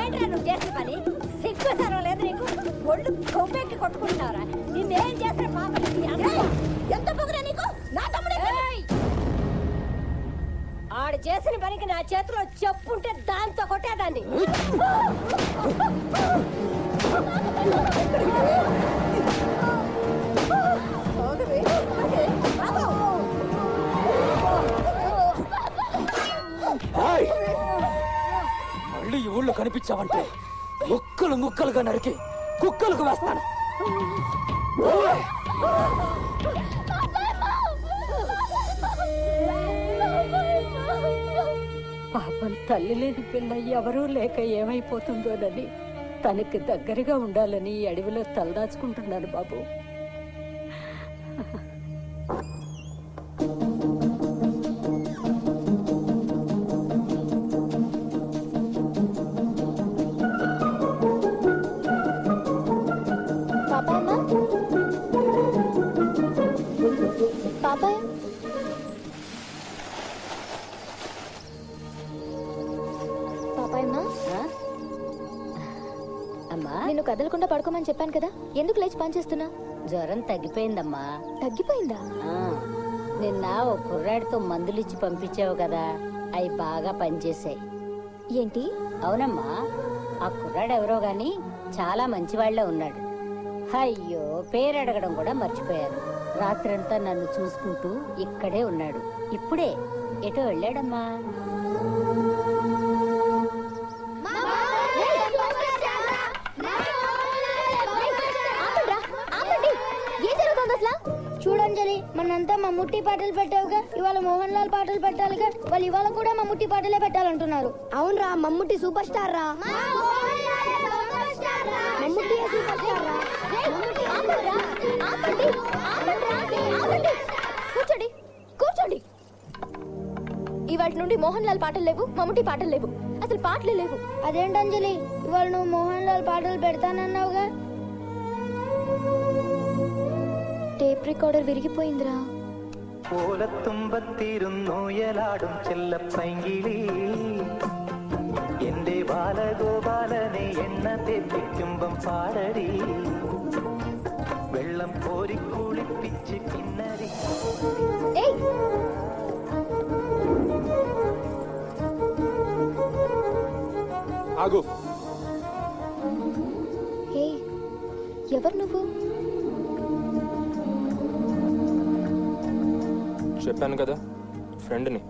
ఏంట్రా నువ్వు చేసిన పని? సిగ్గు సరం లేదు నీకు? ఒళ్ళు కొవ్వెక్కి కొట్టుకుంటున్నారా? నిన్నేం చేసిన పాప? ఎంత పొగరా నీకు? నా తమ్ముడే ఆడు చేసిన పనికి నా చేతిలో చెప్పుంటే దాంతో కొట్టేదాన్ని. మళ్ళీ ఈ ఊళ్ళో కనిపించావంటే ముక్కలు ముక్కలుగా నరికి కుక్కలకు వేస్తాను. పాపం తల్లి లేని పిల్ల ఎవరూ లేక ఏమైపోతుందోనని తనకి దగ్గరగా ఉండాలని ఈ అడవిలో తలదాచుకుంటున్నాను బాబు. పాపాయ్, అమ్మా, నిన్ను కదలకుండా పడుకోమని చెప్పాను కదా, ఎందుకు లేచి పని చేస్తున్నా? జ్వరం తగ్గిపోయిందమ్మా. తగ్గిపోయిందా? నిన్న ఓ కుర్రాడితో మందులిచ్చి పంపించావు కదా, అవి బాగా పనిచేసాయి. ఏంటి? అవునమ్మా, ఆ కుర్రాడు ఎవరో గాని చాలా మంచివాళ్లే ఉన్నాడు. అయ్యో పేరు అడగడం కూడా మర్చిపోయాను. రాత్రంతా నన్ను చూసుకుంటూ ఇక్కడే ఉన్నాడు. ఇప్పుడే ఎటో వెళ్ళాడమ్మా. చూడంజలి, మనంతా మమ్ముట్టి పాటలు పెట్టావుగా, ఇవాళ మోహన్ లాల్ పాటలు పెట్టాలిగా. వాళ్ళు ఇవాళ కూడా మమ్ముట్టి పాటలే పెట్టాలంటున్నారు. అవునరా, మమ్ముట్టి సూపర్ స్టార్ రా. మమ్ముట్టి సూపర్ స్టార్ రా. కూర్చోండి కూర్చోండి. ఇవాటి నుండి మోహన్ లాల్ పాటలు లేవు, మమ్ముట్టి పాటలు లేవు, అసలు పాటలే లేవు. అదేంటంజలి, ఇవాళ నువ్వు మోహన్ లాల్ పాటలు పెడతానన్నావుగా. Tape recorder വിരിగిപ്പോയിന്ദ്രാ. ഓലത്തുമ്പത്തിരുന്നൂയലാടും ചെല്ലപ്പൈങ്കിളി എന്റെ ബാലഗോപാലനെ എണ്ണ തെറ്റിക്കുമ്പം പാടടി വെള്ളം കോരി കുളിപ്പിച്ച് കിന്നരി. ఆగు. హే, ఎవరు నువ్వు? చెప్పాను కదా, ఫ్రెండ్ని.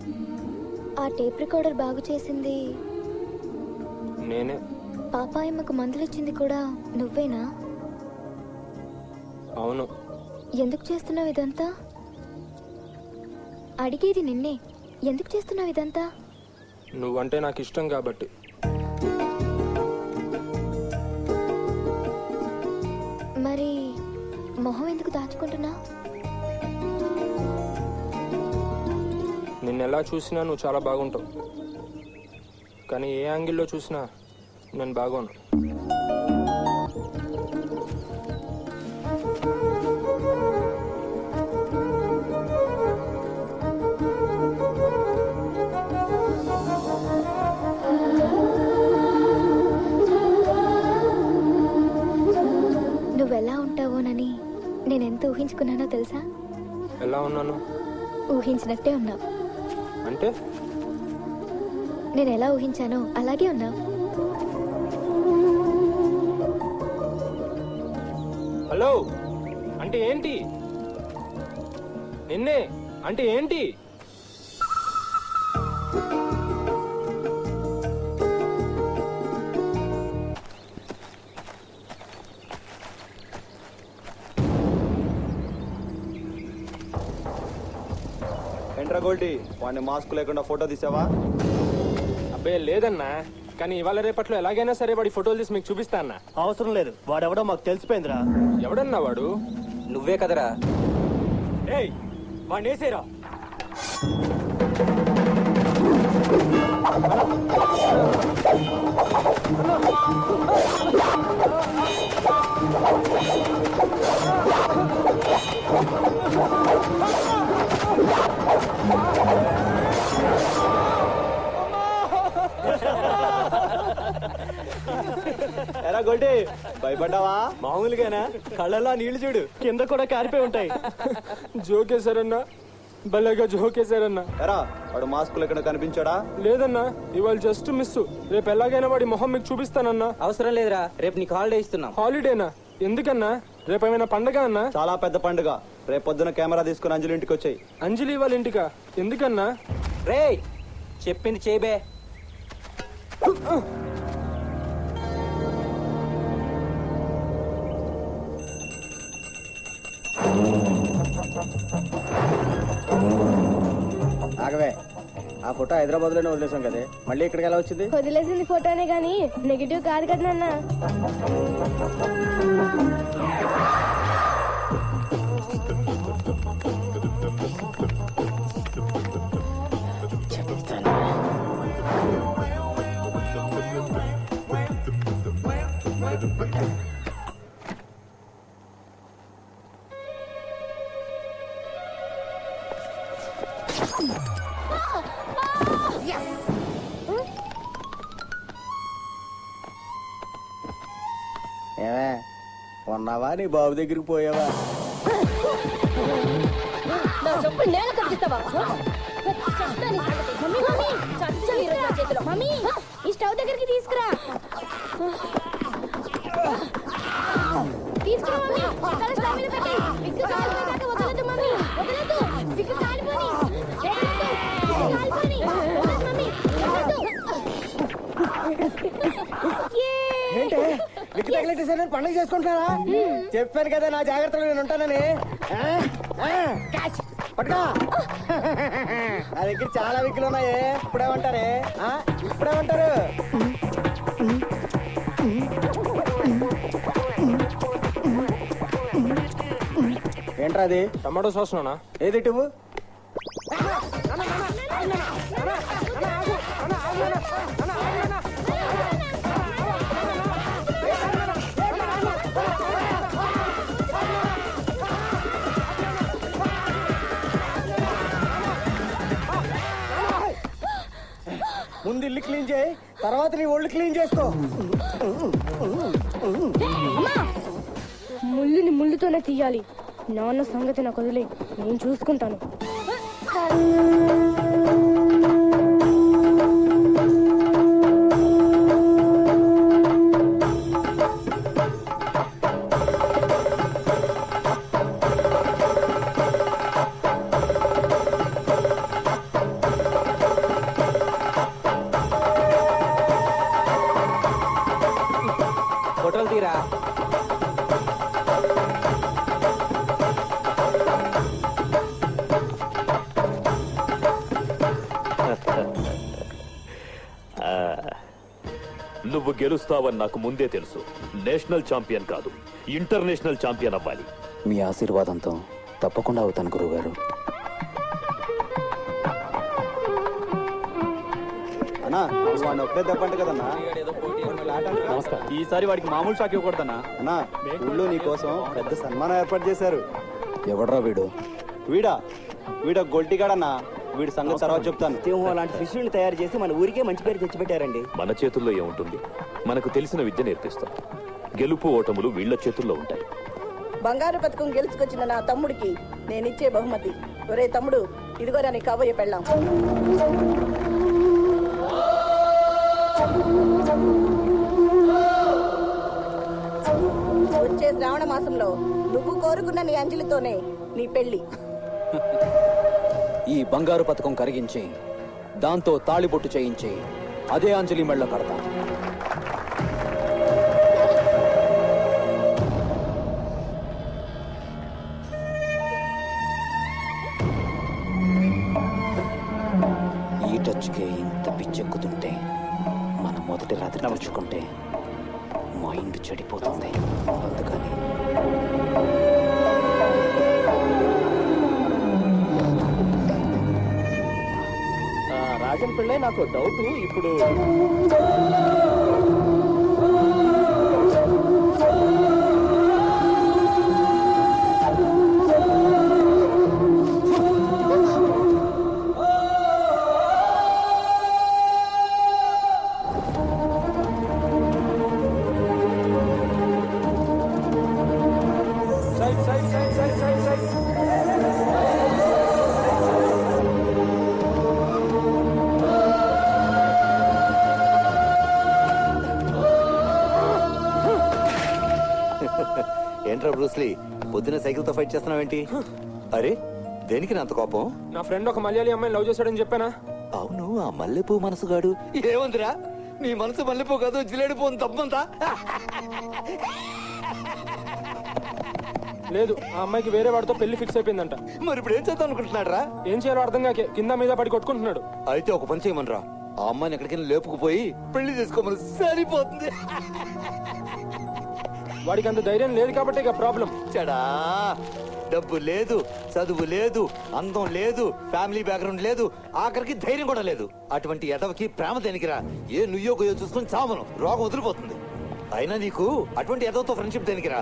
ఆ టేప్ రికార్డర్ బాగు చేసింది నేనే. పాపాయమ్మకు మందులు ఇచ్చింది కూడా నువ్వేనా? అవును. ఎందుకు చేస్తున్నావు ఇదంతా? అడిగేది నిన్నే, ఎందుకు చేస్తున్నావు ఇదంతా? నువ్వంటే నాకు ఇష్టం కాబట్టి. మరి మొహం ఎందుకు దాచుకుంటున్నా? నిన్నెలా చూసినా నువ్వు చాలా బాగుంటావు, కానీ ఏ యాంగిల్లో చూసినా నేను బాగోను. నువ్వెలా ఉంటావోనని నేనెంత ఊహించుకున్నానో తెలుసా? ఎలా ఉన్నాను? ఊహించినట్టే ఉన్నావు. అంటే నేను ఎలా ఊహించానో అలాగే ఉన్నావు. హలో అంటే ఏంటి? నిన్నే అంటే ఏంటి? ఏంట్రా గోల్డీ, వాడిని మాస్క్ లేకుండా ఫోటో తీసావా? అబ్బే లేదన్నా, కానీ ఇవాళ రేపట్లో ఎలాగైనా సరే వాడి ఫోటోలు తీసి మీకు చూపిస్తా అన్నా. అవసరం లేదు, వాడెవడో మాకు తెలిసిపోయిందిరా. ఎవడన్నా వాడు? నువ్వే కదరా. ఏయ్ వాడిని వేసేరా. ఎరా గోల్డీ, భయపడ్డావా? మామూలుగానా? కళ్ళల్లో నీళ్లు చూడు, కింద కూడా కారిపోయి ఉంటాయి. జోకేశారన్నా, భలేగా జోకేశారన్నా. ఎరా వాడు మాస్క్ లేకుండా కనిపించాడా? లేదన్నా, ఇవాళ జస్ట్ మిస్. రేపు ఎలాగైనా వాడి మొహం మీకు చూపిస్తానన్నా. అవసరం లేదురా, రేపు నీకు హాలిడే ఇస్తున్నాం. హాలిడేనా? ఎందుకన్నా? రేపు ఏమైనా పండగ అన్నా? చాలా పెద్ద పండుగ. రేపు పొద్దున కెమెరా తీసుకుని అంజలి ఇంటికి వచ్చాయి. అంజలి వాళ్ళ ఇంటికా? ఎందుకన్నా? రే చెప్పింది చేయబే. ఆగవే, ఆ ఫోటో హైదరాబాద్ లోనే వదిలేసాం కదే, మళ్ళీ ఇక్కడికి ఎలా వచ్చింది? వదిలేసింది ఫోటోనే గానీ నెగిటివ్ కాదు కదా నాన్న. ఏమే ఉన్నావా? నీ బాబు దగ్గరికి పోయావా? నా చెప్పులు నేల కప్పిస్తావా? మమ్మీ, ఈ స్టవ్ దగ్గరికి తీసుకురా. తీసుకో మమ్మీ కళ్ళ స్టామినా పెట్టి విగ్గు కాలిపోయాక వదలదు మమ్మీ వదలదు విగ్గు కాలిపోని కాలిపోని వదలదు మమ్మీ వదలదు ఏంటే విక్కి తగిలెట్టేసారని పండుగ చేసుకుంటున్నారా చెప్పాను కదా నా జాగ్రత్తలో నేను ఉంటానని పట్టుకో నా దగ్గర చాలా విక్కులు ఉన్నాయే ఇప్పుడేమంటారే ఇప్పుడేమంటారు ఏంట్రా అది టమాటో సాస్ నానా ఏది ఇటువు ముందు ఇల్లు క్లీన్ చేయి తర్వాత నీ ఒళ్ళు క్లీన్ చేసుకో ముళ్ళుని ముళ్ళుతోనే తీయాలి నాన్న సంగతి నాకు వదిలే నేను చూసుకుంటాను ఫోటోలు తీరా నువ్వు గెలుస్తావని నాకు ముందే తెలుసు. నేషనల్ ఛాంపియన్ కాదు, ఇంటర్నేషనల్ ఛాంపియన్ అవ్వాలి. మీ ఆశీర్వాదంతో తప్పకుండా అవుతాను గురువుగారు. అన్నా వాడిని ఒక్కడే దెబ్బంట కదన్నా. నమస్కారం. ఈసారి వాడికి మామూలు షాక్ ఇవ్వకూడదన్నా. అన్నా ఊళ్ళో నీ కోసం పెద్ద సన్మానం ఏర్పాటు చేశారు. ఎవడ్రా వీడు? వీడ గొల్టిగాడన్నా. వీడి సంగతి తర్వాత చెప్తాను. అలాంటి శిష్యుల్ని తయారు చేసి మన ఊరికే మంచి పేరు తెచ్చిపెట్టారండి. మన చేతుల్లో ఏముంటుంది? మనకు తెలిసిన విద్య నేర్పిస్తాం. గెలుపు ఓటములు వీళ్ళ చేతుల్లో ఉంటాయి. బంగారు పథకం గెలుచుకొచ్చిన నా తమ్ముడికి నేనిచ్చే బహుమతి. ఒరే తమ్ముడు, ఇదిగోరా నీ కాబోయే పెళ్ళాం. వచ్చే శ్రావణ మాసంలో నువ్వు కోరుకున్న నీ అంజలితోనే నీ పెళ్లి. ఈ బంగారు పథకం కరిగించి దాంతో తాళిబొట్టు చేయించి అదే అంజలి మెళ్ళ కడతా. ఈ టచ్కే ఇంత పిచ్చెక్కుతుంటే మన మొదటి రాత్రి తలుచుకుంటే మైండ్ చెడిపోతుంది. అందుకని రాజన్ పిళ్ళై నాకు డౌట్. ఇప్పుడు ఏంట్రా బ్రూస్లీ పొద్దున సైకిల్ తో ఫైట్ చేస్తున్నావేంటి? అరే దేనికి అంత కోపం? నా ఫ్రెండ్ ఒక మలయాళీ అమ్మాయిని లవ్ చేశాడని చెప్పానా? అవును, ఆ మల్లెపూ మనసుగాడు ఏముందిరా? నీ మనసు మల్లెపూ కాదు, జిలేడు పోను తప్పంతా. లేదు, ఆ అమ్మాయికి వేరే వాడితో పెళ్లి ఫిక్స్ అయిపోయిందంట. మరి ఇప్పుడు ఏం చేద్దాం అనుకుంటున్నాడు రా? ఏం చేయాలో అర్థం కాకే కింద మీద పడి కొట్టుకుంటున్నాడు. అయితే ఒక పని చేయమనరా, ఆ అమ్మాయిని ఎక్కడికైనా లేపుకుపోయి పెళ్లి చేసుకోమని. సరిపోతుంది. వాడికి అంత ధైర్యం లేదు కాబట్టి ఇక ప్రాబ్లం. చెడా డబ్బు లేదు, చదువు లేదు, అందం లేదు, ఫ్యామిలీ బ్యాక్గ్రౌండ్ లేదు, ఆఖరికి ధైర్యం కూడా లేదు. అటువంటి ఎదవకి ప్రేమ దేనికిరా? ఏ నుయ్యో గొయ్యో చూసుకొని చావను, రోగం వదిలిపోతుంది. అయినా నీకు అటువంటి ఎదవతో ఫ్రెండ్షిప్ దేనికిరా?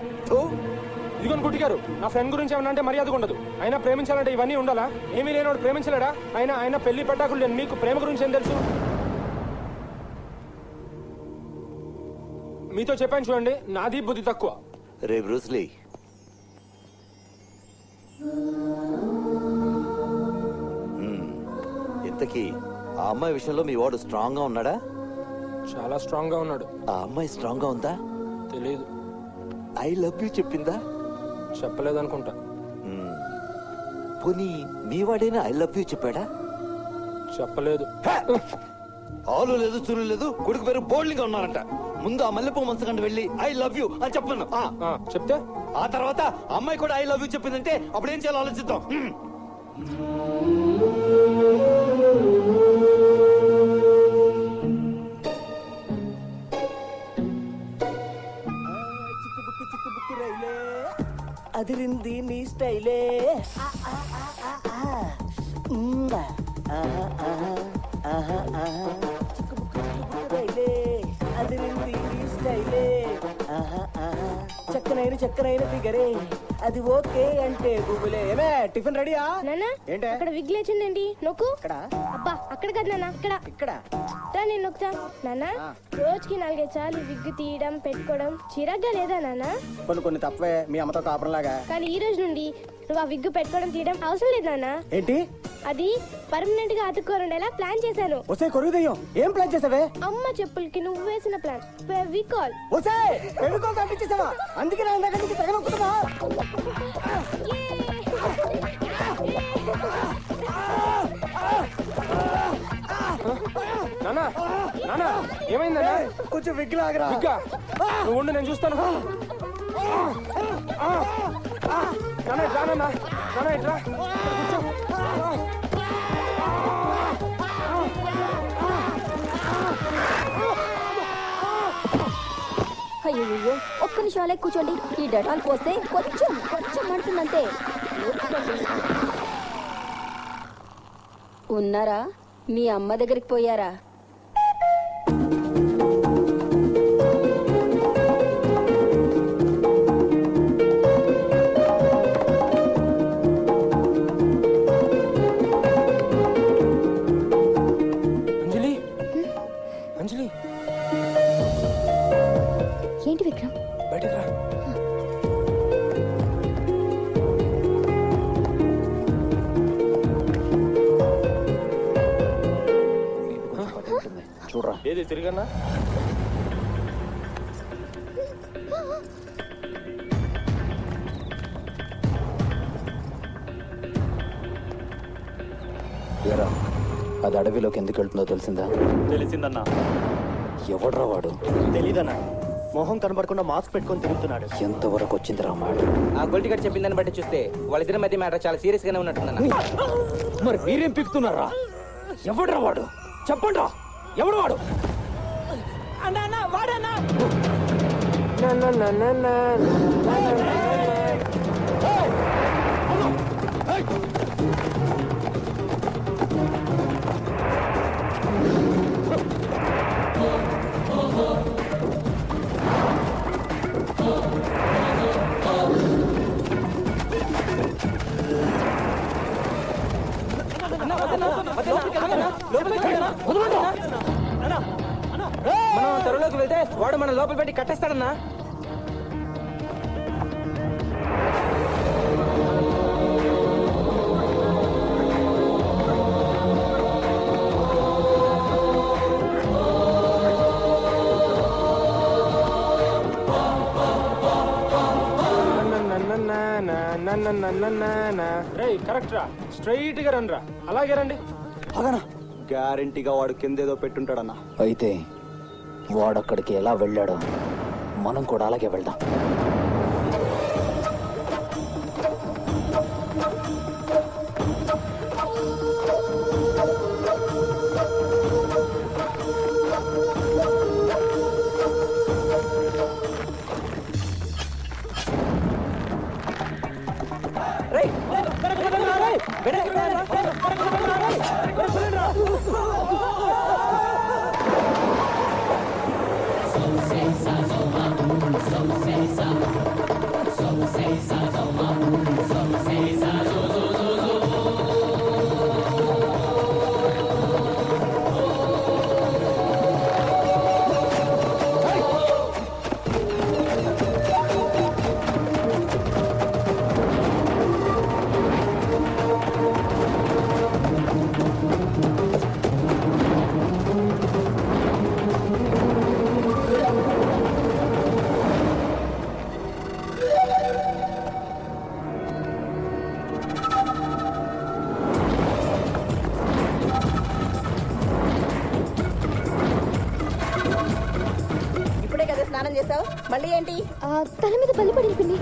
ఇదిగోని గుట్టిగారు, నా ఫ్రెండ్ గురించి ఏమన్నా అంటే మర్యాదగా ఉండదు. అయినా ప్రేమించాలంటే ఇవన్నీ ఉండాలా? ఏమీ లేనివాడు ప్రేమించలేడా? ఆయన పెళ్లి పట్టాకులు లేని మీకు ప్రేమ గురించి ఏం తెలుసు? మీతో చెప్పాను చూడండి, నాది బుద్ధి తక్కువ. రే బ్రూస్లీ, ఇంతకీ ఆ అమ్మాయి విషయంలో మీ వాడు స్ట్రాంగ్ గా ఉన్నాడా? చాలా స్ట్రాంగ్ గా ఉన్నాడు. ఆ అమ్మాయి స్ట్రాంగ్ గా ఉందా? తెలీదు. ఐ లవ్ యూ చెప్పిందా? చెప్పలేదనుకుంటా. పోనీ మీ వాడైనా ఐ లవ్ యూ చెప్పాడా? చెప్పలేదు. ఆలు లేదు చూరు లేదు, కొడుకు పేరు బోల్డ్గా ఉన్నారంట. ముందు ఆ మల్లెపూ మనసుకంటే వెళ్ళి ఐ లవ్ యూ అని చెప్పను. చెప్తే ఆ తర్వాత అమ్మాయి కూడా ఐ లవ్ యూ చెప్పిందంటే అప్పుడు ఏం చేయాలో ఆలోచిద్దాం. అదిరింది నీ స్టైలే. అదిరింది నీ స్టైలే. చక్కనైన ఫిగరే, అది ఓకే అంటే గుబులే. ఏమే టిఫిన్ రెడీయా? ఏంటి అక్కడ విగ్ లేచిందేంటి? నొక్కు. అబ్బా అక్కడ కదా నాన్న, ఇక్కడ ఇక్కడ నేను నొక్కుతా. నాన్న రోజుకి 4-5 సార్లు విగ్ తీయడం పెట్టుకోవడం చిరాగ్గా లేదా నాన్న? కొన్ని తప్పే మీ అమ్మతో కాపురం లాగా. కానీ ఈ రోజు నుండి నువ్వు ఆ విగ్ పెట్టుకోవడం తీయడం అవసరం లేదు నాన్న. ఏంటి అది పర్మనెంట్ గా అతుక్కోరుండేలా ప్లాన్ చేశాను. ఒసే కొరుదయ్యం, ఏం ప్లాన్ చేసావే? అమ్మ చెప్పులకి నువ్వు వేసిన ప్లాన్ ఫెవికాల్. ఒసే ఫెవికాల్ పంపించేసావా? అందుకే నా ఇందాక నుంచి తగలొక్కుతున్నా. నానా నానా ఏమైందన్నా? కొంచెం విగ్ లాగరా. విగ్గా నువ్వు ఉండు, నేను చూస్తాను. నానా ఇట్రా, నానా ఇట్రా. అయ్యో ఒక్క నిమిషాలే కూర్చోండి. ఈ డెటాల్ పోస్తే కొంచెం మంటుందంతే. ఉన్నారా? మీ అమ్మ దగ్గరికి పోయారా? అంజలి ఏంటి విక్రమ్? బయటకు రా. చూడరా. ఏది తిరిగన్నా? ఏరా, అది అడవిలోకి ఎందుకు వెళ్తుందో తెలిసిందా? తెలిసిందన్నా. ఎవడ్రా వాడు? తెలీదన్నా. మొహం కనబడకుండా మాస్క్ పెట్టుకొని తిరుగుతున్నాడు. ఎంతవరకు వచ్చింది రా మాట? ఆ గొల్టి గారు చెప్పిందని బట్టి చూస్తే వాళ్ళిద్దరి మధ్య మ్యాటర్ చాలా సీరియస్ గానే ఉన్నట్టున్నా. మరి మీరేం పిక్కుతున్నారా? ఎవడ్రా వాడు? చెప్పండి రా, ఎవడు వాడు? వాడన్నా. మనం త్వరలోకి వెళ్తే వాడు మన లోపల పెట్టి కట్టేస్తాడన్నా. రేయ్ కరెక్ట్ రా, స్ట్రైట్ గా రండి రా. అలాగే రండి. గ్యారంటీగా వాడు కిందేదో పెట్టుంటాడన్నా. అయితే వాడక్కడికి ఎలా వెళ్ళాడో మనం కూడా అలాగే వెళ్దాం. స్నానం చేసావు మళ్ళీ ఏంటి? తల మీద బలి పడింది పిన్ని.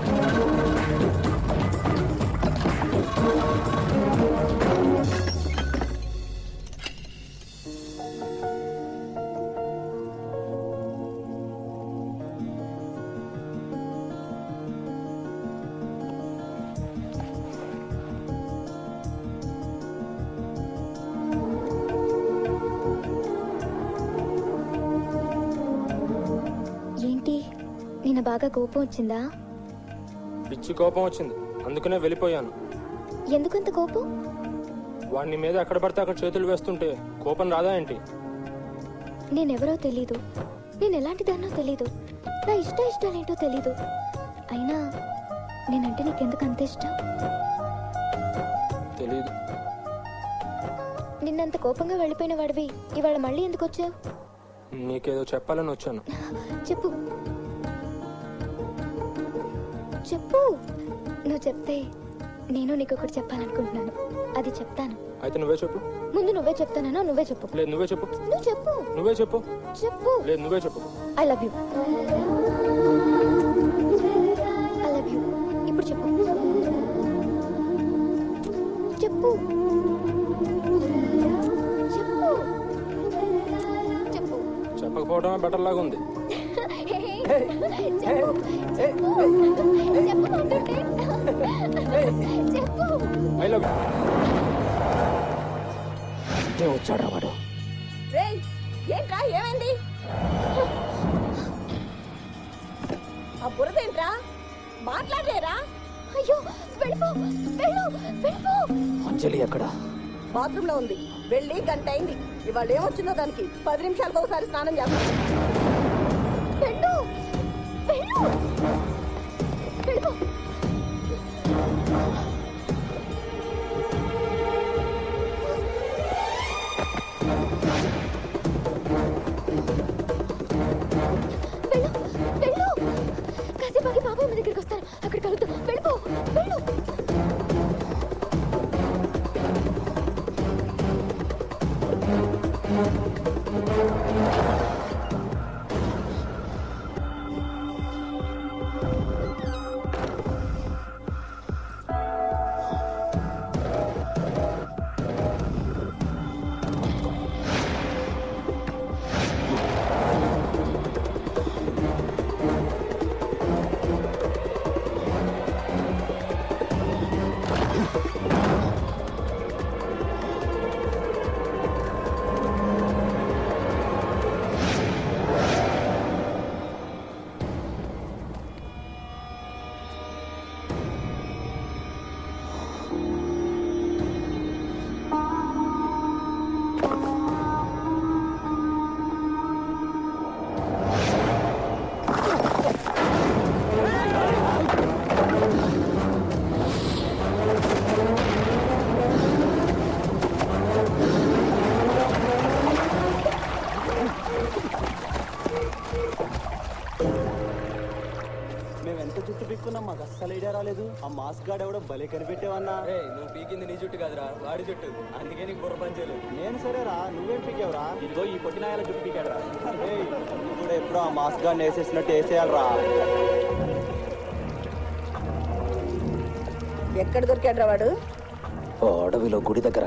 నిన్న బాగా కోపం వచ్చిందా? పిచ్చి కోపం వచ్చింది, అందుకనే వెళ్ళిపోయాను. ఎందుకంత కోపం? వాడిని మీద ఎక్కడ పడితే అక్కడ చేతులు వేస్తుంటే కోపం రాదా ఏంటి? నేనెవరో తెలీదు, నేను ఎలాంటి దాన్నో తెలీదు, నా ఇష్టాలేంటో తెలీదు. అయినా నేనంటే నీకెందుకు అంత ఇష్టం? తెలీదు. నిన్నంత కోపంగా వెళ్ళిపోయిన వాడివి ఇవాళ మళ్ళీ ఎందుకు వచ్చావు? నీకేదో చెప్పాలని వచ్చాను. చెప్పు చెప్పు. నువ్వు చెప్తే నేను నీకు ఒకటి చెప్పాలనుకుంటున్నాను, అది చెప్తాను. అయితే నువ్వే చెప్పు. ముందు నువ్వే చెప్తానన్నా నువ్వే చెప్పు. లేదు నువ్వే చెప్పు. నువ్వు చెప్పు. నువ్వే చెప్పు. చెప్పు. లేదు నువ్వే చెప్పు. I love you. I love you. ఇప్పుడు చెప్పు. చెప్పు చెప్పు చెప్పు. చెప్పకపోవడమే బెటర్ లాగా ఉంది. అంటే వచ్చాడా వాడు? ఏంట్రా ఏమైంది? ఆ బురదేంట్రా? మాట్లాడలేరా? అయ్యో వెళ్ళిపో వెళ్ళు వెళ్ళిపో. అంజలి ఎక్కడ? బాత్రూమ్ లో ఉంది, వెళ్ళి గంట అయింది. ఇవాళ ఏమొచ్చిందో దానికి 10 నిమిషాలకు ఒకసారి స్నానం చేస్తాను. వెళ్ళు వెళ్ళు వెళ్ళిపో. వెళ్ళు కాసేపాకి బాబాయ్ మీ దగ్గరికి వస్తారు, అక్కడ కలుద్దాం. వెళ్ళిపో వెళ్ళు. మాకు అస్సలు ఐడియా రాలేదు. ఆ మాస్క్ గార్డ్ ఎవడో భలే కనిపెట్టేవన్నా. నువ్వు పీకింది నీ జుట్టు కాదురా, వాడి జుట్టు. అందుకే నీకు బుర్ర పనిచేయలు. నేను సరేరా, నువ్వేం పీకేవరా? ఇదిగో ఈ పొట్టినాయాల జుట్టు పీకాడరా. నువ్వు కూడా ఎప్పుడో ఆ మాస్క్ గార్డ్ వేసేసినట్టు వేసేయాలరా. ఎక్కడ దొరికాడ్రా వాడు? అడవిలో గుడి దగ్గర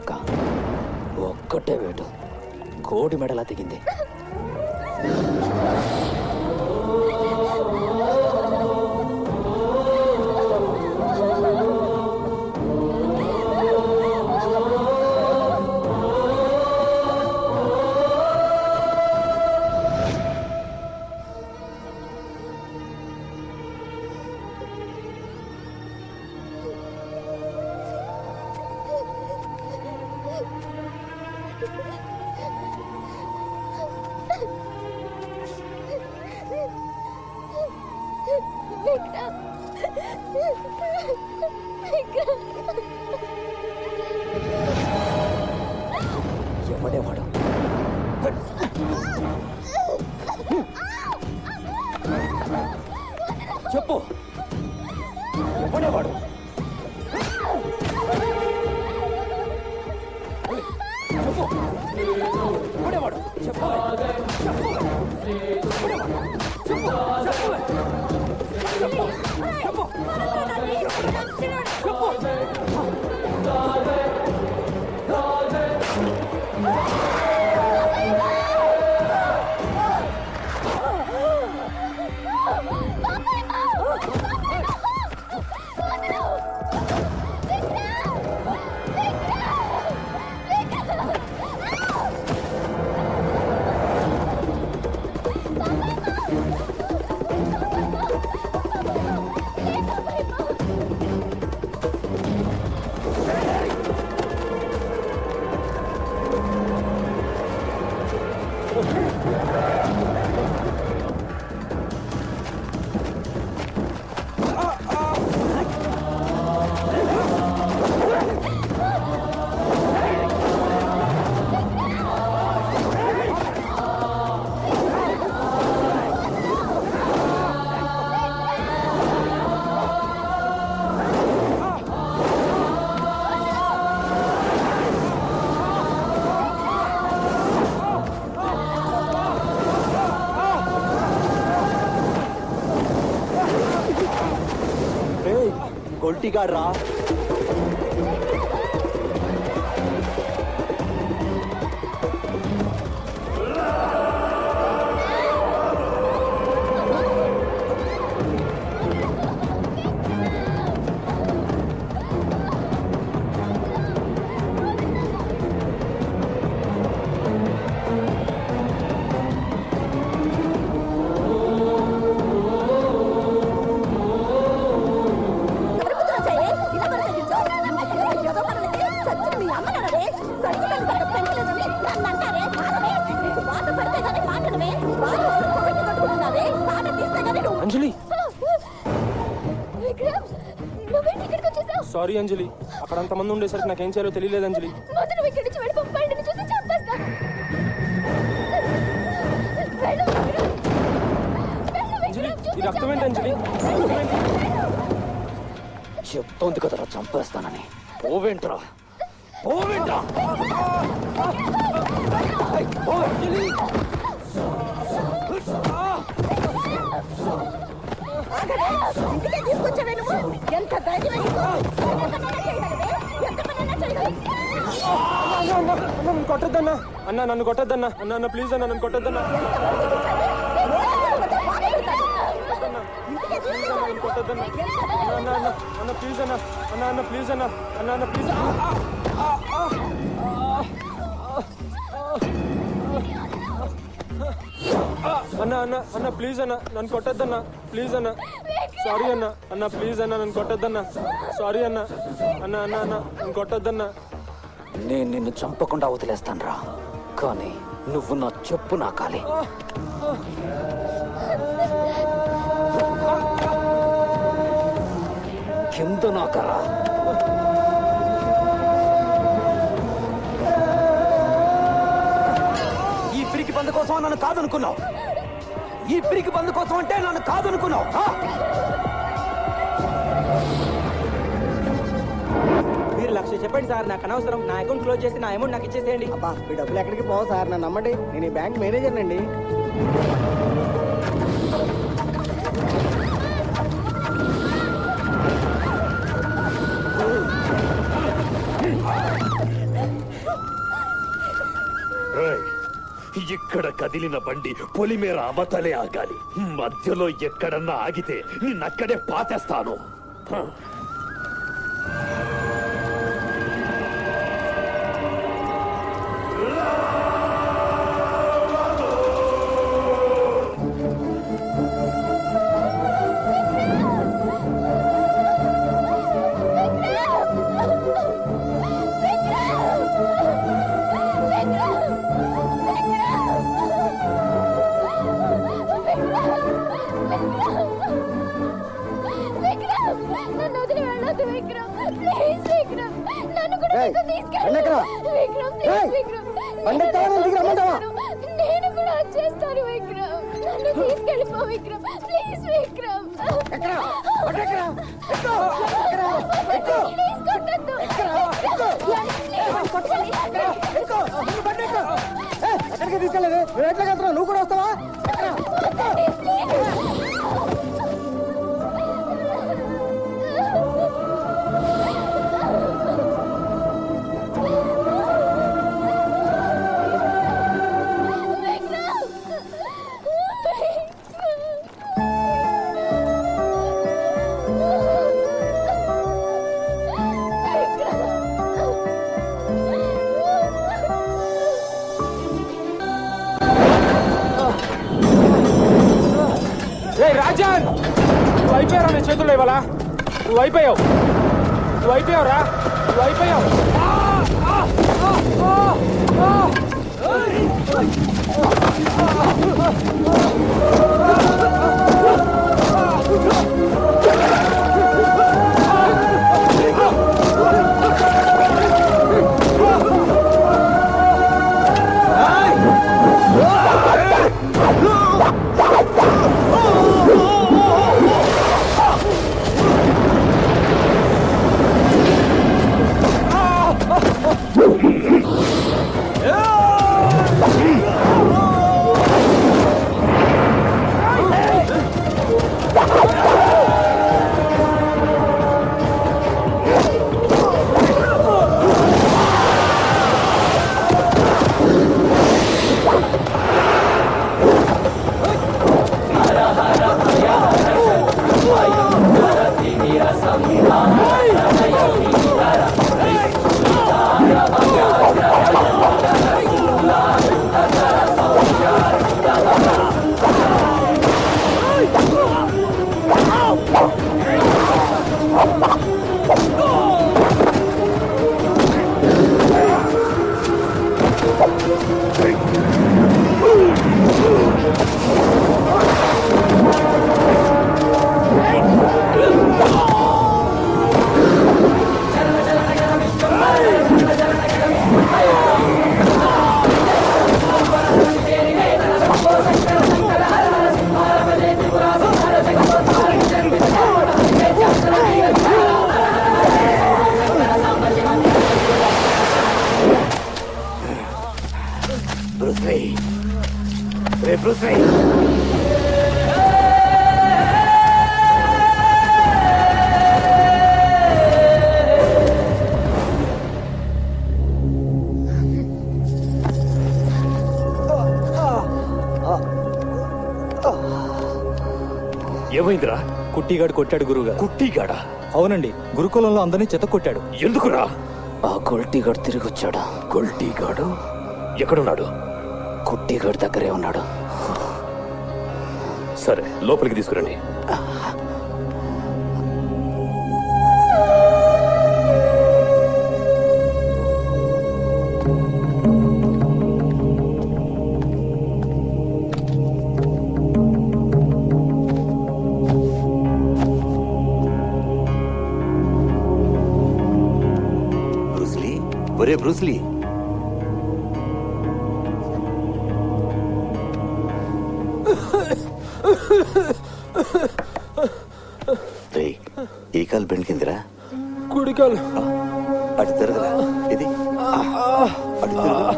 ఒక్కటే వేటు కోడి మెడలా తెగింది. ఎవడేవాడు? చెప్పు, ఎవడేవాడు? చెప్పు, ఎవడేవాడు? చెప్పు, చెప్పు, చెప్పు. గొల్టిగాడు రా. అంజలి సారీ అంజలి, అక్కడ అంతమంది ఉండేసరికి నాకేం చేయాలో తెలియలేదు అంజలి. అంజలి ఈ రక్తం ఏంటి అంజలి? చెప్తోంది కదరా చంపేస్తానని. పోవేంట్రా పోవేంట్రా? ఇంటికే తీసుకొచ్చావే నువ్వు? ఎంత ధైర్యం నన్ను కొట్టద్దన్నా అన్న, నన్ను కొట్టద్దన్నా అన్న, అన్న ప్లీజ్ అన్న, నన్ను కొట్టద్దన్నా కొట్టద్దన్నా అన్న, అన్న అన్న ప్లీజ్ అన్న, అన్న అన్న ప్లీజ్ అన్న, అన్న అన్న ప్లీజ్ అన్న, అన్న అన్న ప్లీజ్ అన్న, నన్ను కొట్టద్దన్నా ప్లీజ్ అన్న. సారీ అన్న, అన్న ప్లీజ్ అన్న, నన్ను కొట్టద్దన్నా. సారీ అన్న, అన్న అన్న అన్న నన్ను కొట్టద్దన్నా. నేను నిన్ను చంపకుండా వదిలేస్తాను రా, కానీ నువ్వు నా చెప్పు నాకాలి. కింద నాకరా. ఈ పిరికి బంధు కోసం నన్ను కాదనుకున్నావు, ఈ పిరికి బంధు కోసం అంటే నన్ను కాదనుకున్నావు. మీరు 1,00,000 చెప్పండి సార్, నాకు అనవసరం. నా అకౌంట్ క్లోజ్ చేసి నా అమౌంట్ నాకు ఇచ్చేసేయండి. అబ్బా ఈ డబ్బులు ఎక్కడికి పోవు సార్, నన్ను నమ్మండి, నేను ఈ బ్యాంక్ మేనేజర్ అండి. ఇక్కడ కదిలిన బండి పొలిమేర అవతలే ఆగాలి. మధ్యలో ఎక్కడన్నా ఆగితే నిన్నక్కడే పాతేస్తాను. నేను కూడా వచ్చేస్తాను విక్రమ్, నన్ను తీసుకెళ్ళిపో విక్రమ్, ప్లీజ్ విక్రమ్. ఎక్కడికి తీసుకెళ్ళలేదు, నువ్వు ఎట్లా వెళ్తున్నావు? నువ్వు కూడా వస్తావా? రాజన్ నువ్వు అయిపోయారా నీ చేతుల్లో ఇవాళ నువ్వు అయిపోయావు రా నువ్వు అయిపోయావు ఏమైందిరా? కుట్టిగాడు కొట్టాడు గురువుగారు. కుట్టిగాడా? అవునండి, గురుకులంలో అందరినీ చెత్త కొట్టాడు. ఎందుకురా? ఆ గొల్టీగాడు తిరిగి వచ్చాడు. గొల్టీగాడు ఎక్కడున్నాడు? కుట్టిగాడి దగ్గరే ఉన్నాడు. సరే, లోపలికి తీసుకురండి. ఒరే బ్రూస్లీ, ఈ కాలు బెండ్కిందిరా? కుడికాలు అటు తిరగరా. ఇది అటు తిరగరా.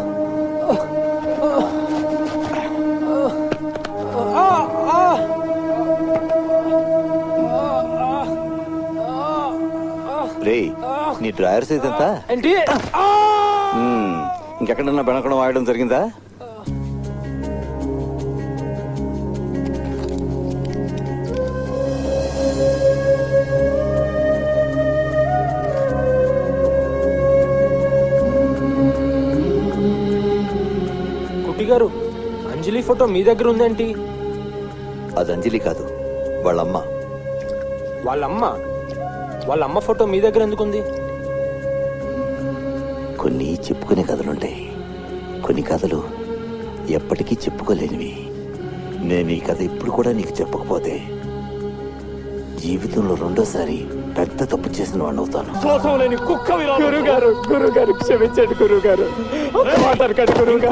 రే, నీ డ్రైవర్ సైజ్ ఎంత? ఏంటి? ఇంకెక్కడన్నా బెనకడం వాడడం జరిగిందా? కుట్టి గారు, అంజలి ఫోటో మీ దగ్గర ఉందేంటి? అది అంజలి కాదు, వాళ్ళమ్మ. వాళ్ళమ్మ ఫోటో మీ దగ్గర ఎందుకుంది? కొన్ని చెప్పుకునే కథలుంటాయి, కొన్ని కథలు ఎప్పటికీ చెప్పుకోలేనివి. నేను ఈ కథ ఇప్పుడు కూడా నీకు చెప్పకపోతే జీవితంలో రెండోసారి పెద్ద తప్పు చేసిన వాడిని అవుతాను. గురుగారు క్షమించండి గురుగారు.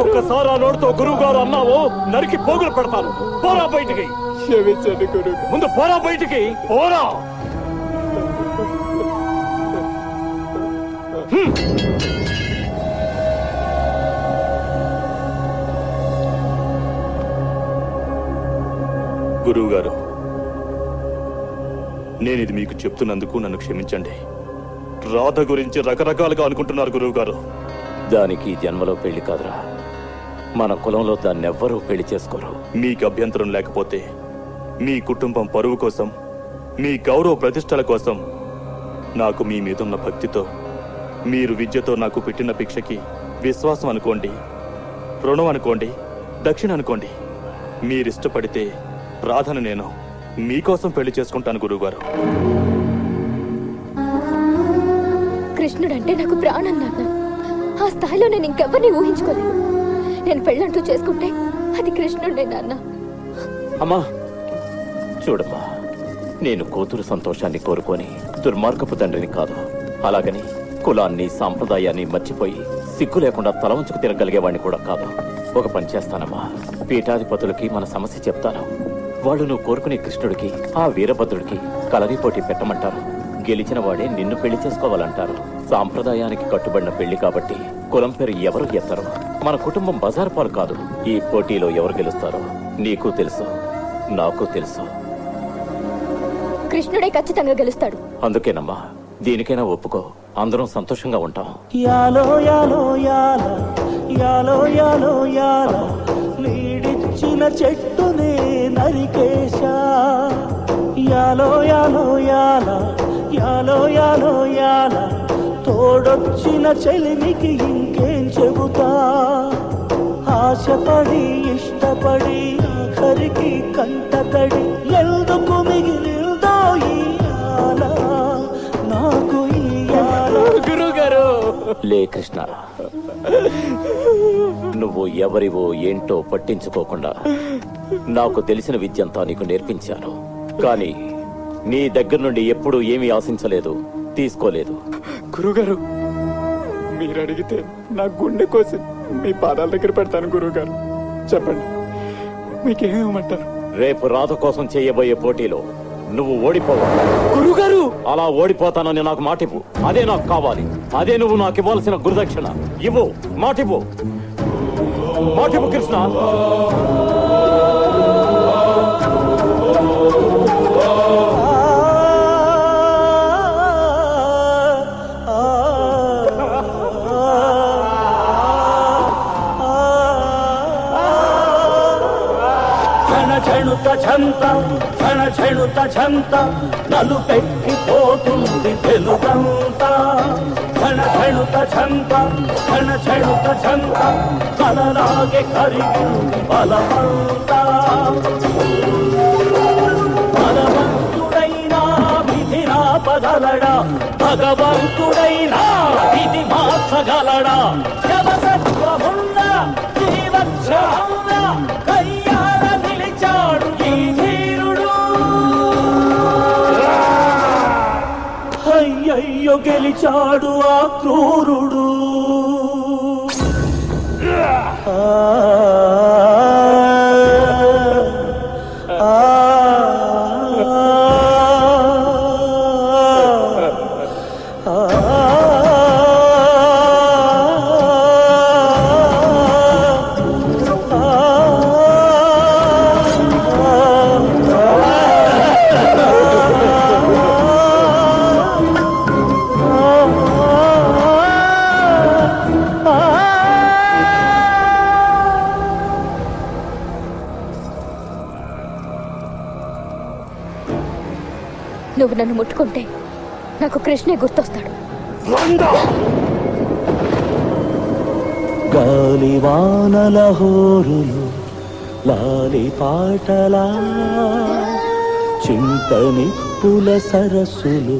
ఒక్కసారి ఆ నోటితో గురువు గారు అన్నావు, నరికి పోగులు పెడతాను. పోరా బయటికి. క్షమించండి గురువు. ముందు పోరా బయటికి, పోరా. గురువు గారు, నేనిది మీకు చెప్తున్నందుకు నన్ను క్షమించండి. రాధ గురించి రకరకాలుగా అనుకుంటున్నారు గురువు గారు. దానికి జన్మలో పెళ్లి కాదురా, మన కులంలో దాన్ని ఎవ్వరూ పెళ్లి చేసుకోరు. మీకు అభ్యంతరం లేకపోతే మీ కుటుంబం పరువు కోసం, మీ గౌరవ ప్రతిష్టల కోసం, నాకు మీ మీదున్న భక్తితో, మీరు విద్యతో నాకు పెట్టిన భిక్షకి విశ్వాసం అనుకోండి, రుణం అనుకోండి, దక్షిణ అనుకోండి. మీరిష్టపడితే రాధను నేను మీకోసం పెళ్లి చేసుకుంటాను గురువుగారు. కృష్ణుడంటే నాకు ప్రాణం నాన్న. ఆ స్థాయిలో నేను ఇంకెవ్వరిని ఊహించుకోలేను. నేను పెళ్ళంటూ చేసుకుంటే అది కృష్ణుడే నాన్న. అమ్మా చూడమ్మా, నేను కూతురు సంతోషాన్ని కోరుకొని దుర్మార్గపు తండ్రిని కాదు. అలాగని కులాన్ని సాంప్రదాయాన్ని మర్చిపోయి సిగ్గు లేకుండా తల వంచుకు తిరగలిగేవాడిని కూడా కాదు. ఒక పని చేస్తానమ్మా, పీఠాధిపతులకి మన సమస్య చెప్తాను. వాళ్ళు నువ్వు కోరుకునే కృష్ణుడికి ఆ వీరభద్రుడికి కలరీ పోటీ పెట్టమంటారు. గెలిచిన వాడే నిన్ను పెళ్లి చేసుకోవాలంటారు. సాంప్రదాయానికి కట్టుబడిన పెళ్లి కాబట్టి కులం పేరు ఎవరు ఎత్తరు. మన కుటుంబం బజారు పాలు కాదు. ఈ పోటీలో ఎవరు గెలుస్తారో నీకు తెలుసు, నాకు తెలుసు. కృష్ణుడే ఖచ్చితంగా గెలుస్తాడు. అందుకేనమ్మా, దీనికైనా ఒప్పుకో, అందరం సంతోషంగా ఉంటాం. యాలో యాలో యాల యాలో యాలో యాల నీడిచ్చిన చెట్టునే నరికేశా. యాలో యాలో యాల యాలో యాలో యాల తోడొచ్చిన చెలిమికి ఇంకేం చెబుతా. ఆశపడి ఇష్టపడి ఆఖరికి కంటతడి ఎందుకు మిగిలిందో ఇయాల నాకు ఇయాల. గురుగారు లే కృష్ణ, నువ్వు ఎవరివో ఏంటో పట్టించుకోకుండా నాకు తెలిసిన విద్యంతా నీకు నేర్పించాను. కానీ నీ దగ్గర నుండి ఎప్పుడూ ఏమీ ఆశించలేదు, తీసుకోలేదు. గురుగారు, మీరు అడిగితే నా గుండె కోసి మీ పాదాల దగ్గర పెడతాను. గురుగారు చెప్పండి, మీకేమంటారు? రేపు రాధ కోసం చేయబోయే పోటీలో నువ్వు ఓడిపోవాలి. గురుగారు, అలా ఓడిపోతానని నాకు మాటివ్వు. అదే నాకు కావాలి. అదే నువ్వు నాకు ఇవ్వాల్సిన గురుదక్షిణ. ఇవ్వు, మాటివ్వు, మాటివ్వు కృష్ణ. ఝంత ఝణ ఝణుత ఝంత నలు పెక్కిపోతుంది తెలుగంతా. ఝణ ఝణుత ఝంత ఝణ ఝణుత ఝంత కలలాగే కరిగింది బలమంతా. బలవంతుడైనా విధి నాపగలడా, భగవంతుడైనా విధి మార్చగలడా. శవసత్వమున్న జీవక్షమున్న కయ్యాల నిలిచాడు ఈ ధీరుడు. అయ్యయ్యో గెలిచాడు ఆ క్రూరుడు. నువ్వు నన్ను ముట్టుకుంటే నాకు కృష్ణే గుర్తొస్తాడు. గాలివానల హోరులు లాలి పాటలా, చింత నిప్పుల సరస్సులు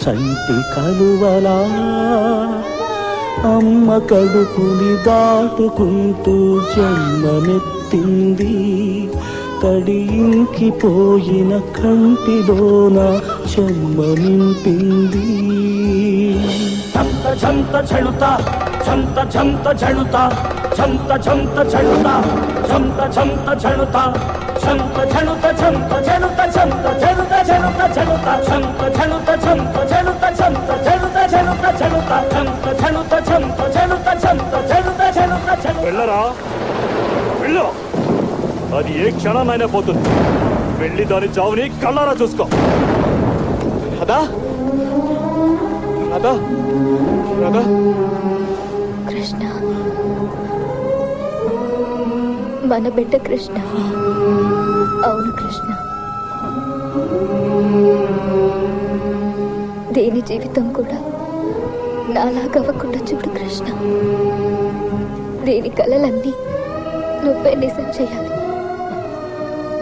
చంటి కలువలా, అమ్మ కడుపుని దాటుకుంటూ జన్మమెత్తింది. తడియింకిపోయిన కంటిలోన చెమ్మ నింపింది. ఝంత ఝంత ఝణుత ఝంత ఝంత ఝణుత ఝంత ఝంత ఝణుత ఝంత ఝంత ఝణుత ఝంత ఝణుత ఝంత ఝణుత ఝంత ఝణుత ఝణుత ఝణుత ఝంత ఝణుత ఝంత ఝణుత ఝంత ఝణుత ఝణుత ఝణుత ఝంత ఝణుత ఝంత ఝణుత ఝంత ఝణుత ఝణుత ఝణుత. వెళ్ళరా, వెళ్ళు. అది ఏ క్షణాన్నైనా పోతుంది. వెళ్ళి దాని చావుని కళ్ళారా చూసుకో. రాధా, రాధా, రాధా. కృష్ణ, మన బిడ్డ కృష్ణ. అవును కృష్ణ, దేని జీవితం కూడా నాలాగవ్వకుండా చూడు కృష్ణ. దేని కలలన్నీ నువ్వే నిజం చేయాలి.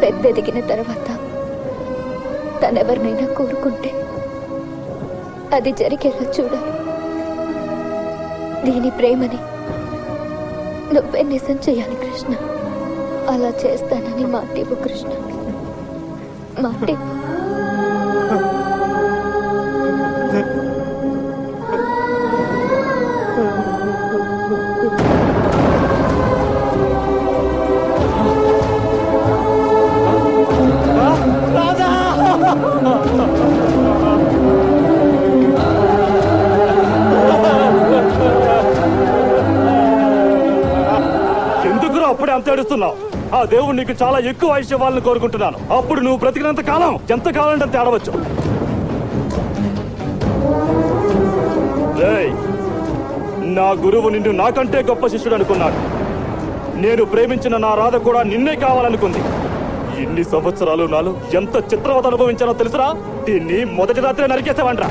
పెద్దెదిగిన తర్వాత తనెవరినైనా కోరుకుంటే అది జరిగేలా చూడాలి. దీని ప్రేమని నువ్వే నిజం చేయాలి కృష్ణ. అలా చేస్తానని మాటివ్వు కృష్ణ, మాటివ్వు. ఎందుకురా అప్పుడే అంత ఏడుస్తున్నావు? ఆ దేవుడు నీకు చాలా ఎక్కువ ఆయుష్ ఇవ్వాలని కోరుకుంటున్నాను. అప్పుడు నువ్వు బ్రతికినంత కాలం ఎంత కావాలంటే అంత ఆడవచ్చు. నా గురువు నిన్ను నాకంటే గొప్ప శిష్యుడు అనుకున్నాడు. నేను ప్రేమించిన నా రాధ కూడా నిన్నే కావాలనుకుంది. ఎన్ని సంవత్సరాలు నాలో ఎంత చిత్రవత అనుభవించానో తెలుసురా? దీన్ని మొదటి రాత్రే నరికేసావంట్రా.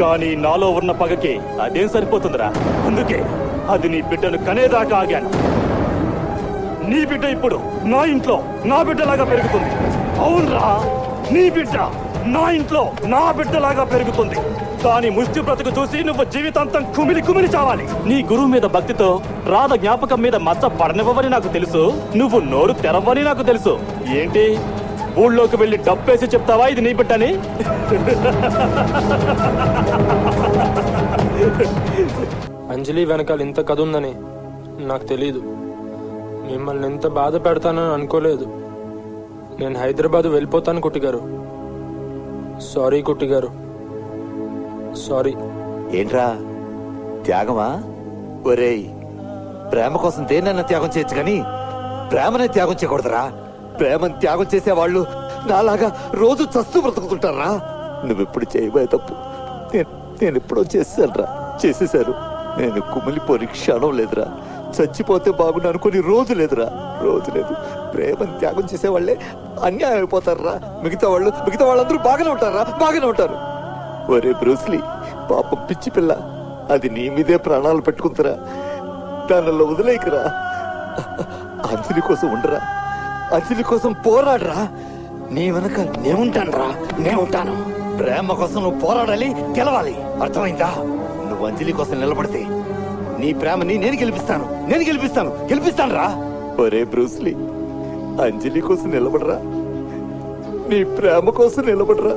కానీ నాలో ఉన్న పగకి అదేం సరిపోతుందిరా. అందుకే అది నీ బిడ్డను కనేదాకా ఆగాను. నీ బిడ్డ ఇప్పుడు నా ఇంట్లో నా బిడ్డలాగా పెరుగుతుంది. అవునరా, నీ బిడ్డ నా ఇంట్లో నా బిడ్డలాగా పెరుగుతుంది. కానీ ముష్టి బ్రతుకు చూసి నువ్వు జీవితాంతం కుమిలి కుమిలి చావాలి. నీ గురువు మీద భక్తితో రాధ జ్ఞాపకం మీద మచ్చ పడనివ్వని నాకు తెలుసు. నువ్వు నోరు తెరవని నాకు తెలుసు. ఏంటి ఊళ్ళోకి వెళ్ళి డబ్బేసి చెప్తావా ఇది నీ బిడ్డని? అంజలి వెనకాల ఇంత కథ ఉందని నాకు తెలీదు. మిమ్మల్ని ఎంత బాధ పెడతానని అనుకోలేదు. నేను హైదరాబాద్ వెళ్ళిపోతాను కుట్టిగారు. Sorry కుట్టిగారు, sorry. ఏంట్రా త్యాగమా? ఒరేయ్, ప్రేమ కోసం దేన్నైనా త్యాగం చేయొచ్చు కానీ ప్రేమనే త్యాగం చేయకూడదురా. ప్రేమను త్యాగం చేసేవాళ్ళు నాలాగా రోజు చస్తూ బ్రతుకుతుంటారా. నువ్వెప్పుడు చేయబోయే తప్పు నేను ఎప్పుడో చేశానురా. చేసేశారు. నేను కుమిలిపోని క్షణం లేదురా. చచ్చిపోతే బాగుండు అనుకుని రోజు లేదురా. రోజు లేదు. ప్రేమను త్యాగం చేసేవాళ్లే అన్యాయం అయిపోతారా. మిగతా వాళ్ళందరూ బాగానే ఉంటారా? బాగానే ఉంటారు. ఒరే బ్రూస్లీ, పాపం పిచ్చి పిల్ల, అది నీ మీదే ప్రాణాలు పెట్టుకుంటారా. దానిలో వదిలేకరా. అంజలి కోసం ఉండరా. అంజలి కోసం పోరాడరా. నీ వెనక నేనుంటాను. ప్రేమ కోసం నువ్వు పోరాడాలి, గెలవాలి. అర్థమైందా? నువ్వు అంజలి కోసం నిలబడితే నీ ప్రేమని నేను గెలిపిస్తాను రా. ఒరే బ్రూస్లీ, అంజలి కోసం నిలబడరా. నీ ప్రేమ కోసం నిలబడరా.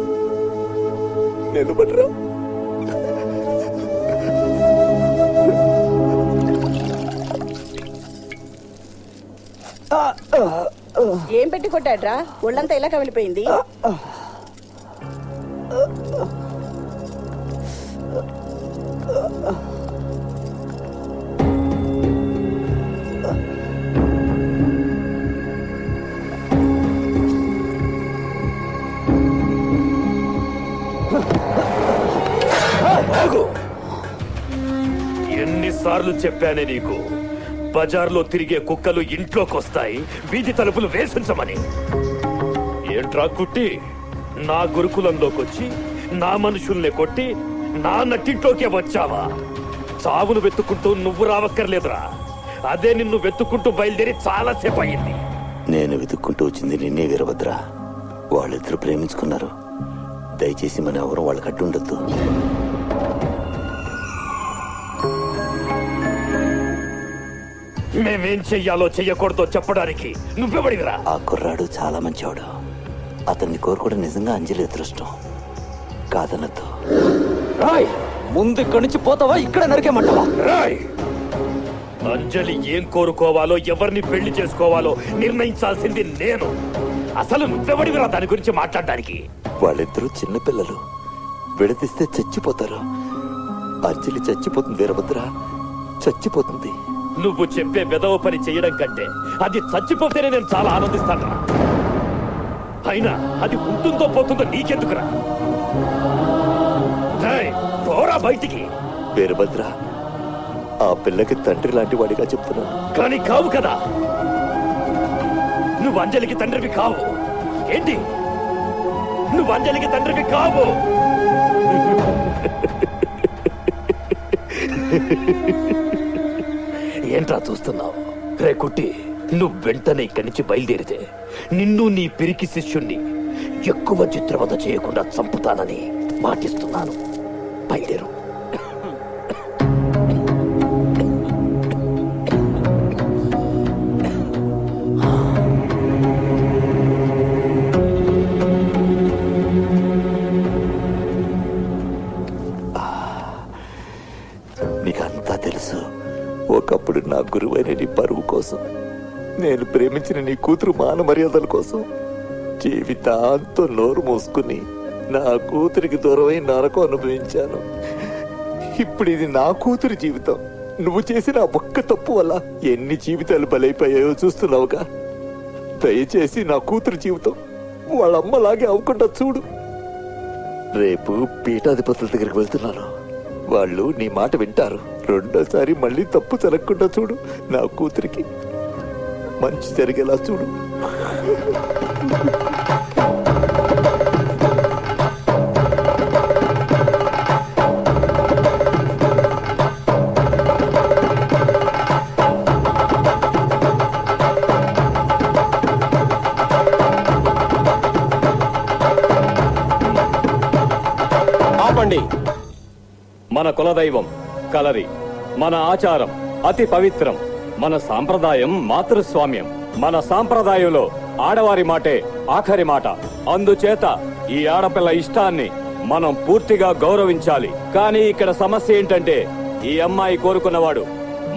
ఏం పెట్టి కొట్టాడ్రా? ఒళ్ళంతా ఇలా కమిలిపోయింది. ఎన్నిసార్లు చెప్పానే నీకు, బజార్లో తిరిగే కుక్కలు ఇంట్లోకి వస్తాయి, వీధి తలుపులు వేసించమని. ఏంట్రా కుట్టి, నా గురుకులంలోకి వచ్చి నా మనుషుల్ని కొట్టి నా నట్టింట్లోకే వచ్చావా? చావును వెతుక్కుంటూ నువ్వు రావక్కర్లేదురా. అదే నిన్ను వెతుక్కుంటూ బయలుదేరి చాలాసేపు అయింది. నేను వెతుక్కుంటూ వచ్చింది నిన్నే వీరభద్ర. వాళ్ళిద్దరు ప్రేమించుకున్నారు. దయచేసి మన ఎవరు వాళ్ళకి అడ్డుండొద్దు. మేమేం చెయ్యాలో చెయ్యకూడదో చెప్పడానికి నువ్వెవడివిరా? ఆ కుర్రాడు చాలా మంచివాడు. అతన్ని కోరుకోవడం నిజంగా అంజలి అదృష్టం. కాదనద్దు. రాయ్, ముందు ఇక్కడి నుంచి పోతావా, ఇక్కడ నరికేమంటావా? రాయ్, అంజలి ఏం కోరుకోవాలో ఎవరిని పెళ్లి చేసుకోవాలో నిర్ణయించాల్సింది నేను. అసలు నువ్వెవడివిరా దాని గురించి మాట్లాడడానికి? వాళ్ళిద్దరూ చిన్నపిల్లలు, విడదీస్తే చచ్చిపోతారు. అంజలి చచ్చిపోతుంది వీరభద్ర, చచ్చిపోతుంది. నువ్వు చెప్పే వెదవ పని చేయడం కంటే అది చచ్చిపోతేనే నేను చాలా ఆనందిస్తాను. అయినా అది ఉంటుందో పోతుందో నీకెందుకురా? పోరా బయటికి. వీరభద్ర, ఆ పిల్లకి తండ్రి లాంటి వాడిగా చెప్తున్నాను. కానీ కావు కదా. నువ్వు అంజలికి తండ్రివి కావు. ఏంటి, నువ్వు అంజలికి తండ్రివి కావు. ఏంట్రా చూస్తున్నావు? రే కుట్టి, నువ్వు వెంటనే ఇక్కడి నుంచి బయలుదేరితే నిన్ను నీ పిరికి శిష్యుణ్ణి ఎక్కువ చిత్రవద చేయకుండా చంపుతానని మాటిస్తున్నాను. బయలుదేరు. నీకంతా తెలుసు. ఒకప్పుడు నా గురువైన నీ పరువు కోసం, నేను ప్రేమించిన నీ కూతురు మాన మర్యాదల కోసం జీవితాంతం నోరు మూసుకుని నా కూతురికి దూరమై నరకం అనుభవించాను. ఇప్పుడు ఇది నా కూతురి జీవితం. నువ్వు చేసిన ఒక్క తప్పు వల్ల ఎన్ని జీవితాలు బలైపోయాయో చూస్తున్నావుగా. దయచేసి నా కూతురు జీవితం వాళ్ళమ్మలాగే అవ్వకుండా చూడు. రేపు పీఠాధిపతుల దగ్గరికి వెళ్తున్నాను. వాళ్ళు నీ మాట వింటారు. రెండోసారి మళ్ళీ తప్పు జరగకుండా చూడు. నా కూతురికి మంచి జరిగేలా చూడు. ఆపండి. మన కులదైవం కలరి, మన ఆచారం అతి పవిత్రం, మన సాంప్రదాయం మాతృస్వామ్యం. మన సాంప్రదాయంలో ఆడవారి మాటే ఆఖరి మాట. అందుచేత ఈ ఆడపిల్ల ఇష్టాన్ని మనం పూర్తిగా గౌరవించాలి. కానీ ఇక్కడ సమస్య ఏంటంటే ఈ అమ్మాయి కోరుకున్నవాడు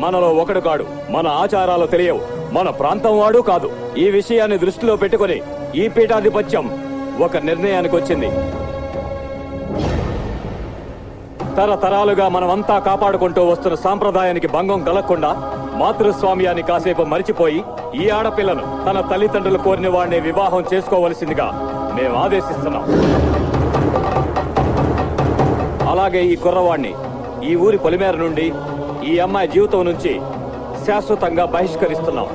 మనలో ఒకడు కాడు, మన ఆచారాలు తెలియవు, మన ప్రాంతం వాడు కాదు. ఈ విషయాన్ని దృష్టిలో పెట్టుకుని ఈ పీఠాధిపత్యం ఒక నిర్ణయానికి వచ్చింది. తరతరాలుగా మనమంతా కాపాడుకుంటూ వస్తున్న సాంప్రదాయానికి భంగం కలగకుండా మాతృస్వామ్యాన్ని కాసేపు మరిచిపోయి ఈ ఆడపిల్లను తన తల్లిదండ్రులు కోరిన వాడిని వివాహం చేసుకోవలసిందిగా మేము ఆదేశిస్తున్నాం. అలాగే ఈ కుర్రవాణ్ణి ఈ ఊరి పొలిమేర నుండి ఈ అమ్మాయి జీవితం నుంచి శాశ్వతంగా బహిష్కరిస్తున్నాం.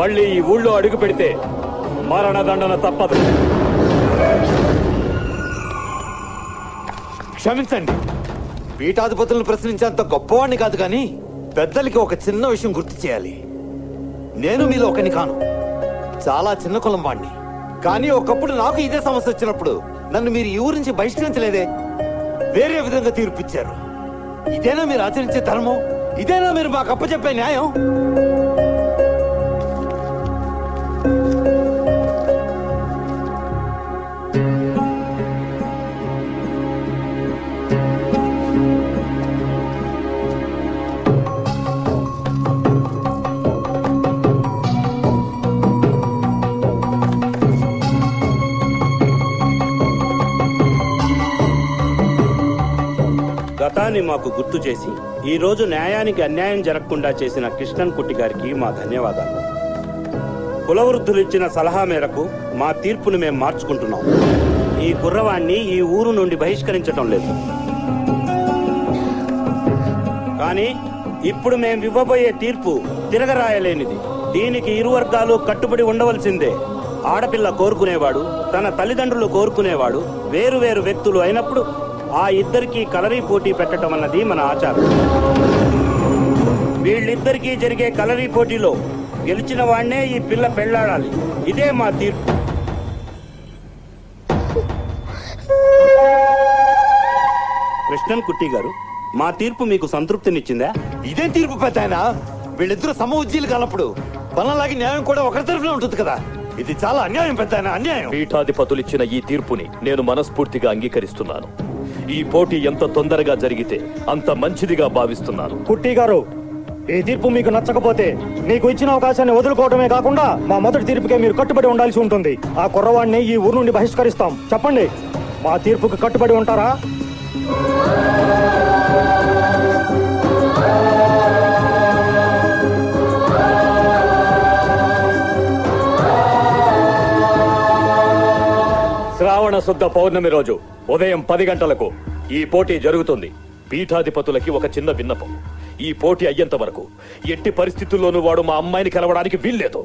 మళ్ళీ ఈ ఊళ్ళో అడుగు పెడితే మరణదండన తప్పదు. క్షమించండి. పీఠాధిపతులను ప్రశ్నించేంత గొప్పవాణ్ణి కాదు, కానీ పెద్దలకి ఒక చిన్న విషయం గుర్తు చేయాలి. నేను మీలో ఒకని కాను, చాలా చిన్న కులం వాణ్ణి. కానీ ఒకప్పుడు నాకు ఇదే సమస్య వచ్చినప్పుడు నన్ను మీరు ఈ ఊరి నుంచి బహిష్కరించలేదే, వేరే విధంగా తీర్పిచ్చారు. ఇదేనా మీరు ఆచరించే ధర్మం? ఇదేనా మీరు మాకు అప్పచెప్పే న్యాయం? గతాన్ని మాకు గుర్తు చేసి ఈ రోజు న్యాయానికి అన్యాయం జరగకుండా చేసిన కృష్ణన్ కుట్టి గారికి మా ధన్యవాదాలు. కులవృద్ధులు ఇచ్చిన సలహా మేరకు మా తీర్పును మేము మార్చుకుంటున్నాం. ఈ కుర్రవాణ్ణి ఈ ఊరు నుండి బహిష్కరించటం లేదు. కానీ ఇప్పుడు మేము ఇవ్వబోయే తీర్పు తిరగరాయలేనిది. దీనికి ఇరు వర్గాలు కట్టుబడి ఉండవలసిందే. ఆడపిల్ల కోరుకునేవాడు, తన తల్లిదండ్రులు కోరుకునేవాడు వేరు వేరు వ్యక్తులు అయినప్పుడు ఆ ఇద్దరికీ కలరీ పోటీ పెట్టడం అన్నది మన ఆచారం. వీళ్ళిద్దరికీ జరిగే కలరీ పోటీలో గెలిచిన వాడినే ఈ పిల్ల పెళ్లాడాలి. ఇదే మా తీర్పు. కృష్ణన్ కుట్టి గారు, మా తీర్పు మీకు సంతృప్తినిచ్చిందా? ఇదేం తీర్పు పెద్దాయనా? వీళ్ళిద్దరూ సమ ఉజ్జీలు కానప్పుడు పనులాగి న్యాయం కూడా ఒకరి తరఫున ఉంటుంది కదా. ఇది చాలా అన్యాయం పెద్దాయనా, అన్యాయం. పీఠాధిపతులిచ్చిన ఈ తీర్పుని నేను మనస్ఫూర్తిగా అంగీకరిస్తున్నాను. ఈ పోటీ ఎంత తొందరగా జరిగితే అంత మంచిదిగా భావిస్తున్నాను. కుట్టి గారు, ఈ తీర్పు మీకు నచ్చకపోతే మీకు ఇచ్చిన అవకాశాన్ని వదులుకోవడమే కాకుండా మా మొదటి తీర్పుకే మీరు కట్టుబడి ఉండాల్సి ఉంటుంది. ఆ కుర్రవాణ్ణి ఈ ఊరు నుండి బహిష్కరిస్తాం. చెప్పండి, మా తీర్పుకు కట్టుబడి ఉంటారా? శ్రావణ శుద్ధ పౌర్ణమి రోజు ఉదయం 10 గంటలకు ఈ పోటీ జరుగుతుంది. పీఠాధిపతులకి ఒక చిన్న విన్నపం. ఈ పోటీ అయ్యేంత వరకు ఎట్టి పరిస్థితుల్లోనూ వాడు మా అమ్మాయిని కలవడానికి వీల్లేదు.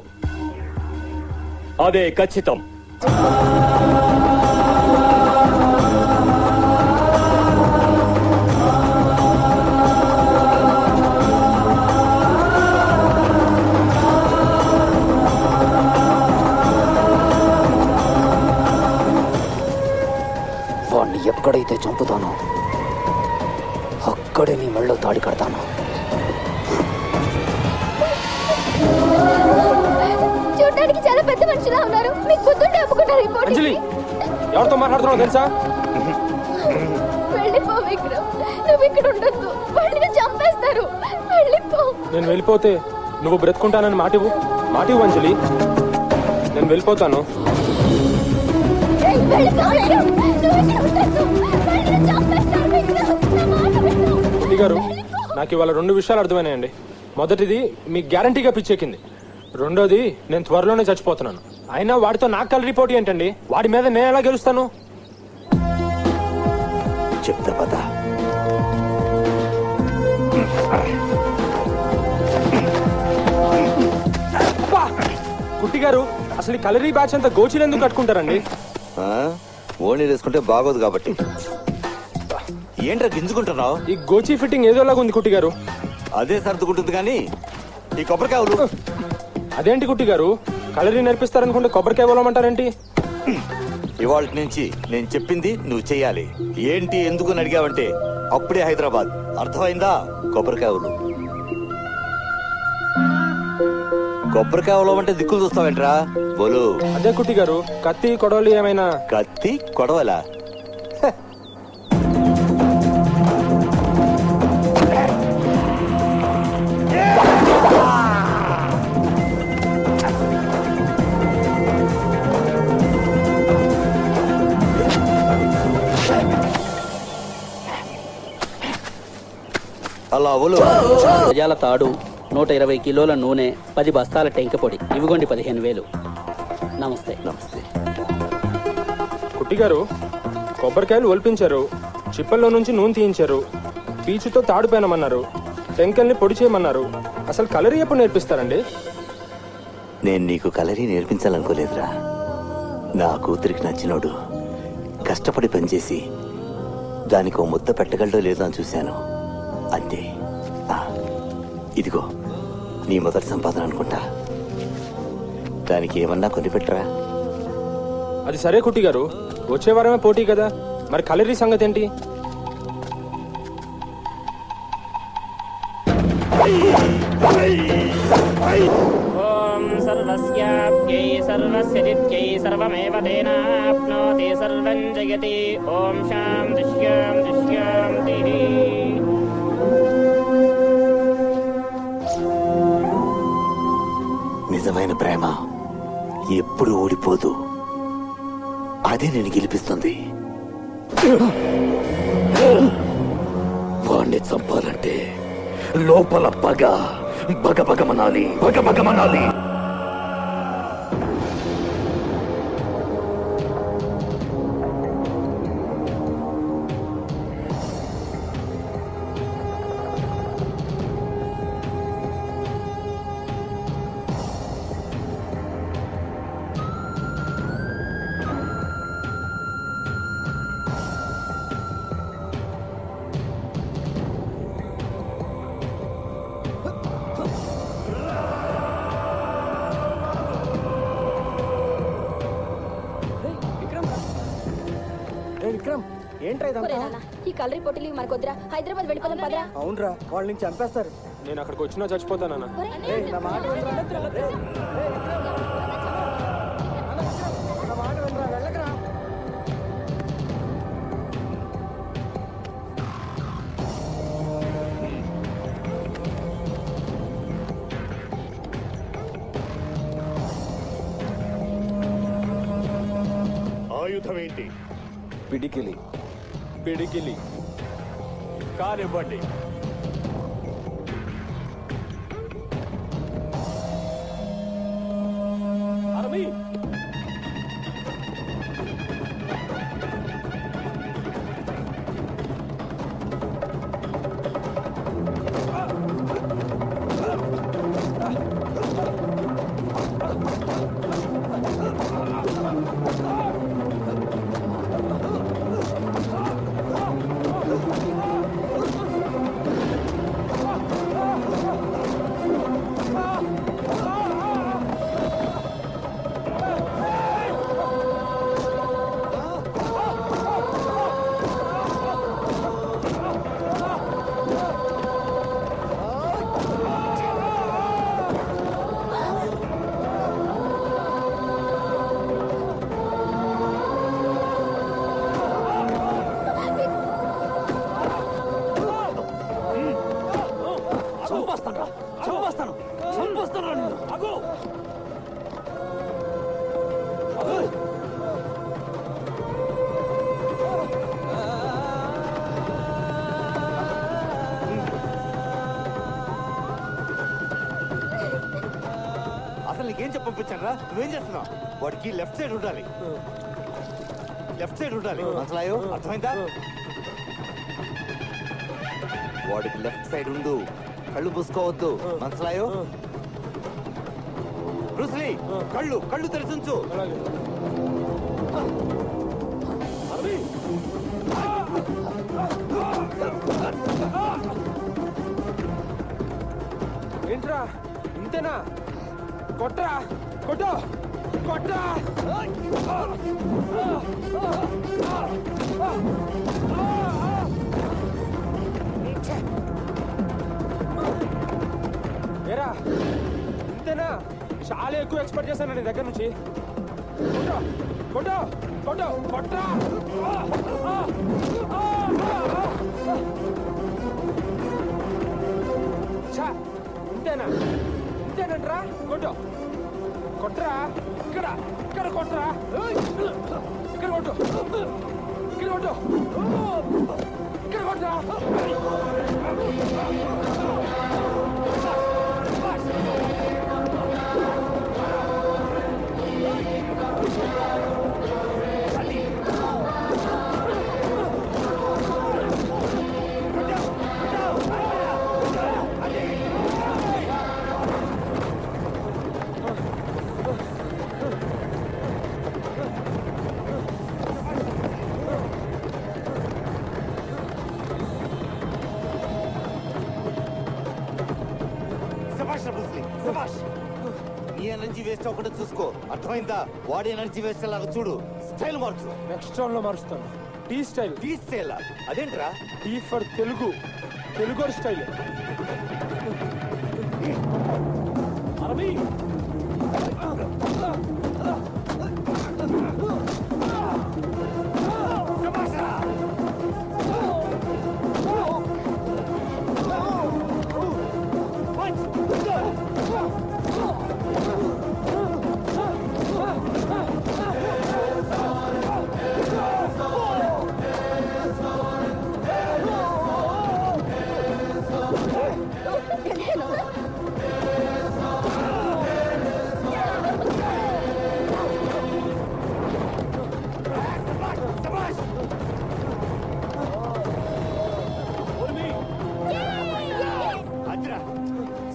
అదే ఖచ్చితం. ఎక్కడైతే చంపుతానో అక్కడే నీ మెళ్ళో తాడి కడతాను. చూడడానికి చాలా పెద్ద మనుషులా ఉన్నారు. మీకు పొద్దున్నే ఒప్పుకుంటారు. అంజలి, ఎవరితో మాట్లాడుతున్నావు తెలుసా? వెళ్ళిపో విక్రమ్, నువ్వు ఇక్కడ ఉండొద్దు. వాళ్ళని చంపేస్తారు. వెళ్ళిపో. నేను వెళ్ళిపోతే నువ్వు బ్రతుకుంటానని మాటివు. మాటివు అంజలి, నేను వెళ్ళిపోతాను. కుట్టి గారు, నాకు ఇవాళ 2 విషయాలు అర్థమైనాయండి. మొదటిది మీకు గ్యారంటీగా పిచ్చెక్కింది. రెండోది నేను త్వరలోనే చచ్చిపోతున్నాను. అయినా వాడితో నాకు కలర్ రిపోర్ట్ ఏంటండి? వాడి మీద నేను ఎలా గెలుస్తాను? చెప్తా పద. కుట్టి గారు, అసలు ఈ కలరీ బ్యాచ్ అంతా గోచీలు ఎందుకు కట్టుకుంటారండి? ఓణి వేసుకుంటే బాగోదు కాబట్టి. ఏంట్రా గింజుకుంటున్నావు? ఈ గోచీ ఫిట్టింగ్ ఏదోలాగా ఉంది కుట్టి గారు. అదే సర్దుకుంటుంది కానీ ఈ కొబ్బరికాయలు. అదేంటి కుట్టి గారు, కలరీ నేర్పిస్తారనుకుంటే కొబ్బరికాయ ఇవ్వమంటారేంటి? ఇవాళ నుంచి నేను చెప్పింది నువ్వు చెయ్యాలి. ఏంటి ఎందుకు అని అడిగావంటే అప్పుడే హైదరాబాద్. అర్థమైందా? కొబ్బరికాయలు కొబ్బరికాయలు అంటే దిక్కులు చూస్తావేంట్రా? బోలు. అదే కుట్టి గారు, కత్తి కొడవలి ఏమైనా? కత్తి కొడవలా? అలా గజాల తాడు, 120 కిలోల నూనె, 10 బస్తాల టెంక పొడి. ఇవిగోండి 15,000. నమస్తే. నమస్తే. కుట్టి గారు, కొబ్బరికాయలు ఒలిపించారు, చిప్పల్లో నుంచి నూనె తీయించారు, పీచుతో తాడు పేనమన్నారు, టెంకల్ని పొడి చేయమన్నారు. అసలు కలరీ ఎప్పుడు నేర్పిస్తారండి? నేను నీకు కలరీ నేర్పించాలనుకోలేదురా. నా కూతురికి నచ్చినోడు కష్టపడి పనిచేసి దానికి ఓ ముద్ద పెట్టగలడో లేదో అని చూశాను. అంతే. ఇదిగో నీ మొదటి సంపాదన అనుకుంటా. దానికి ఏమన్నా కొనిపెట్టరా? అది సరే కుట్టి గారు, వచ్చే వారమే పోటీ కదా, మరి కలరీ సంగతి ఏంటి? ఓం సర్వస్యాప్యై సర్వస్యదిత్యై సర్వమేవ తేనాప్నోతి సర్వం జగతి. ఓం శాంతి శాంతి శాంతి. నిజమైన ప్రేమ ఎప్పుడు ఓడిపోదు. అదే నేను గెలిపిస్తుంది. వాణ్ణి చంపాలంటే లోపల పగ బగబగమనాలి, బగబగమనాలి. ఈ కలరీ పొట్టిలు మనకొద్దురా, హైదరాబాద్ వెళ్ళిపోదాం పదరా. అవునరా, వాళ్ళ నుంచి చంపేస్తారు. నేను అక్కడికి వచ్చినా చచ్చిపోతానన్నా. ఆయుధం ఏంటి? పిడికిలి. పిడికిలి కానివ్వండి. అరవి చెప్పి పంపించాను రా, నువ్వేం చేస్తున్నావు? వాడికి లెఫ్ట్ సైడ్ ఉండాలి, లెఫ్ట్ సైడ్ ఉండాలి. అసలు అర్థమైందా? వాడికి లెఫ్ట్ సైడ్ ఉండు, కళ్ళు మూసుకోవద్దు. మనసులాయో బ్రూస్లీ, కళ్ళు కళ్ళు తెరిచుంచు. ఏంట్రా ఇంతేనా? కొట్టరా, కొట్టు, కొట్టరా. ఏరా ఇంతేనా? చాలా ఎక్కువ ఎక్స్పెక్ట్ చేశాను నీ దగ్గర నుంచి. కొట్టు, కొట్టు, కొట్టు, కొట్టరా. ఇంతేనా? ఇంతేనంట్రా? కొట్టు, కొట్టరా. ఇక్కడ ఇక్కడ కొట్టరా, ఇక్కడ కొట్టు, ఇక్కడ కొట్టు, ఇక్కడ కొట్టరా. నీ ఎనర్జీ వేస్ట్ అవ్వకుండా చూసుకో, అర్థమైందా? వాడి ఎనర్జీ వేస్ట్ లాగా చూడు. స్టైల్ మార్చు. నెక్స్ట్ రౌండ్ లో మారుస్తాను. T style. టీ స్టైల్ అదేంట్రా? T for Telugu, Telugu style. అరబీ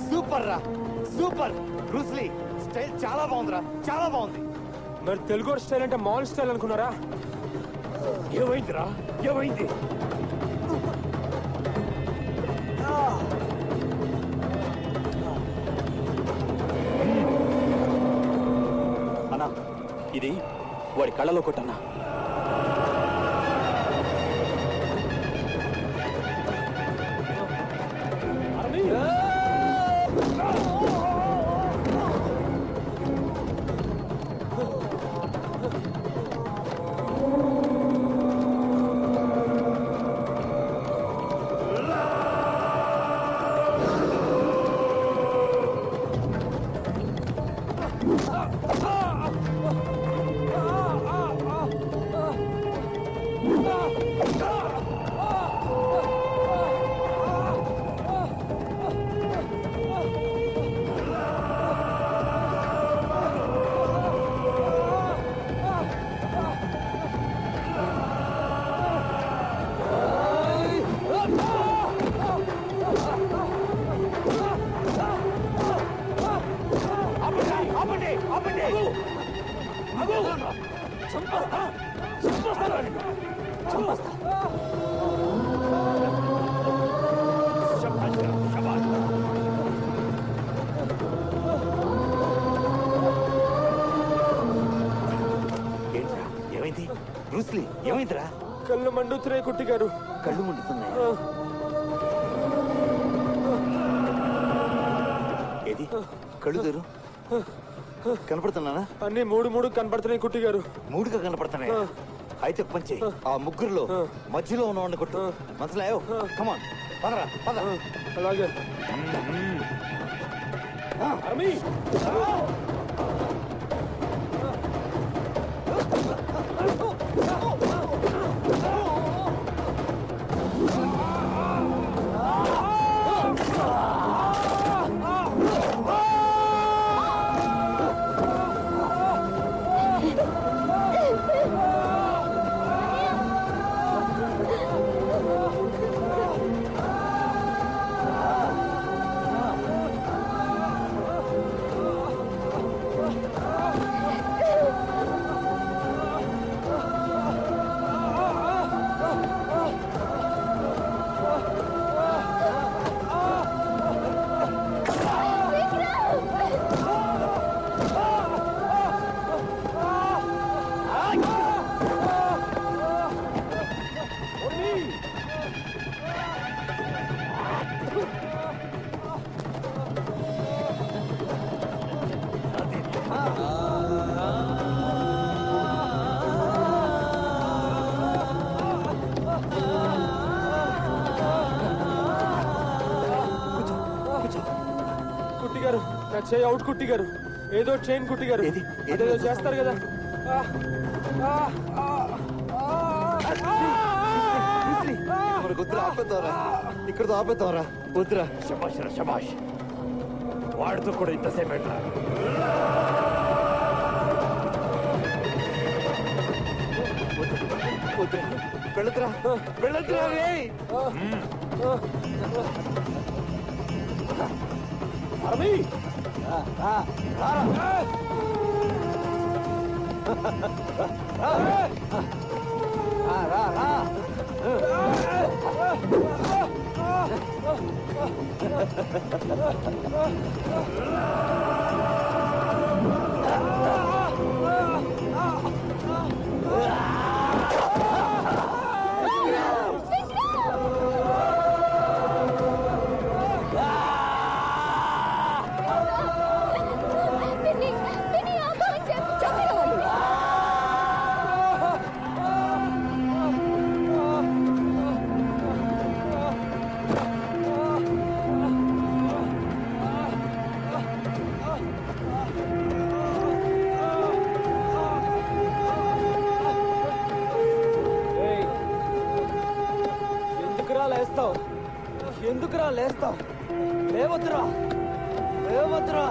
సూపర్ రా, సూపర్. బ్రూస్లీ స్టైల్ చాలా బాగుందిరా, చాలా బాగుంది. మరి తెలుగు స్టైల్ అంటే మాల్ స్టైల్ అనుకున్నారా? ఏమైందిరా, ఏమైంది? అన్నా ఇది వాడి కళ్ళలో కొట్టన్నా. ఏమైంది బ్రూస్లీ, ఏమైందిరా? కళ్ళు మండుతున్నాయి కుట్టి గారు. కళ్ళు మండుతున్నాయి? ఏది కళ్ళు తెరు, కనపడుతున్నానా? అన్ని మూడు మూడు కనపడుతున్నాయి కుట్టి గారు. మూడుగా కనపడుతున్నాయి? అయితే పంచి ఆ ముగ్గురులో మధ్యలో ఉన్నవాడిని కొట్టు. మనసులాయో, కమాన్ పదరా, పద. అలాగే. నా చేయి అవుట్ కుట్టి గారు, ఏదో చైన్ కుట్టి గారు, ఏదో చేస్తారు కదా. మనకు వద్దురా, ఆపేద్దాంరా, ఇక్కడతో ఆపేద్దాంరా, వద్దురా. శబాష్ రా శబాష్, వాడితో కూడా ఇంతసేపు ఏంట్రా? వెళ్ళదురా, వెళ్ళదురా రే. ఎందుకురా లేస్తావు? లేవద్దురా, లేవద్దురా.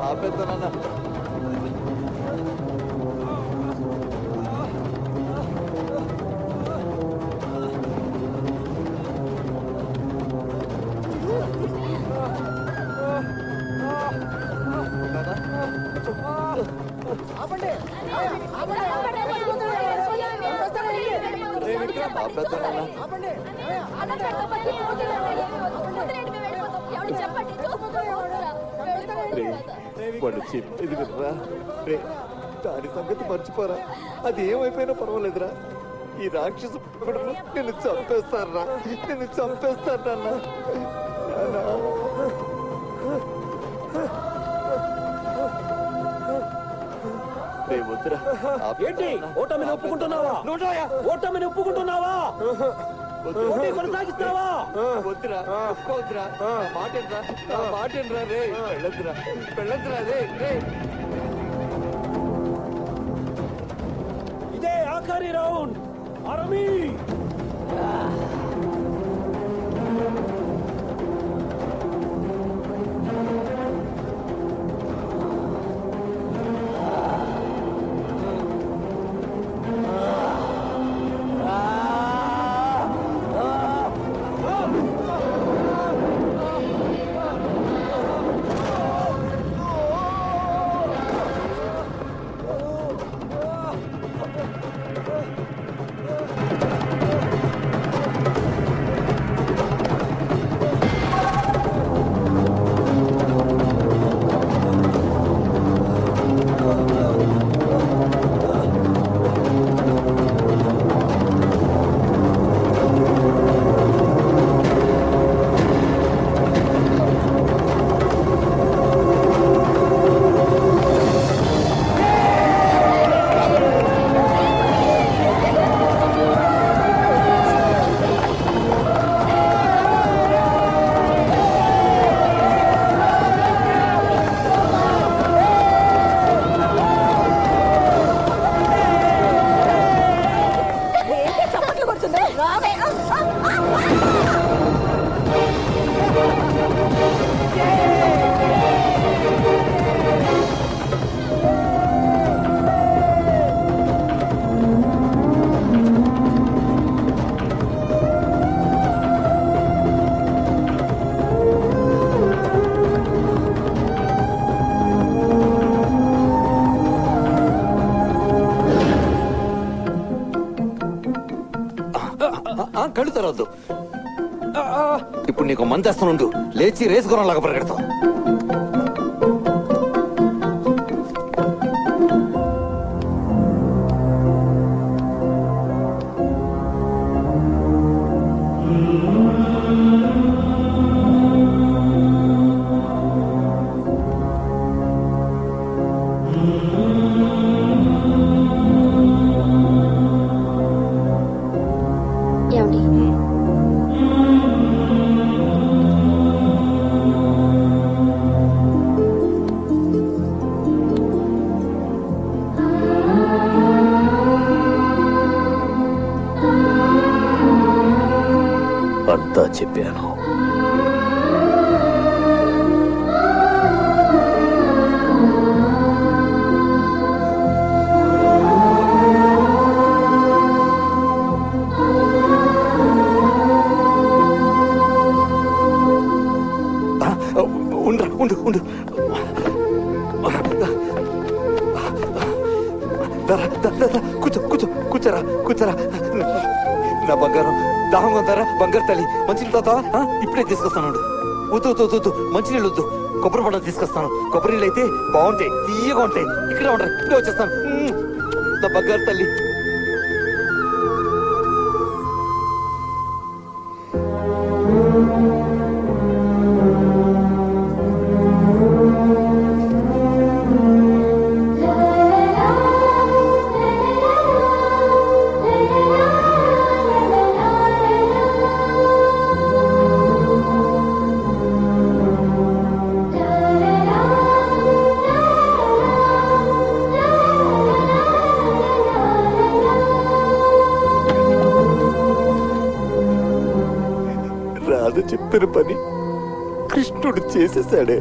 ఆపేద్దానన్నా. ఆపండి, ఆపండి, ఆపండి. వాడు చెప్పేది వినరా రే, దాని సంగతి మర్చిపోరా. అది ఏమైపోయినా పర్వాలేదురా. ఈ రాక్షస పగడలు నిన్ను చంపేస్తారా, నిన్ను చంపేస్తానన్నా. వద్దురా. ఏంటి ఓటమిని ఒప్పుకుంటున్నావా? ఓటమిని ఒప్పుకుంటున్నావా? పోటీ కొనసాగిస్తావా? వద్దురా, ఒప్పుకోవద్దురా. మాటేనరా, మాటేనరా రే. వెళ్ళొద్దురా, వెళ్ళొద్దురా రే రే. ఇదే ఆఖరి రౌండ్. ఆర్మీ కళ్ళు తెరవద్దు. ఇప్పుడు నీకు మందేస్తానుండు, లేచి రేసు గుర్రంలాగా పరిగెడతావు. అంతా చెప్పాను. ఉండు ఉండు కూర్చో కూర్చో కూర్చోరా కూర్చోరా. నా బంగారం దాహం కొంతారా బంగారు తల్లి. మంచినీళ్ళు తాగుతావా? ఇప్పుడే తీసుకొస్తాను. వద్దు వద్దు వద్దు మంచినీళ్ళు వద్దు, కొబ్బరి పండుగ తీసుకొస్తాను. కొబ్బరి నీళ్ళు అయితే బాగుంటాయి, తీయగా ఉంటాయి. ఇక్కడే ఉంటాయి, ఇప్పుడే వచ్చేస్తాను. నా బంగారు తల్లి. రాధ చెప్పిన పని కృష్ణుడు చేసేసాడు.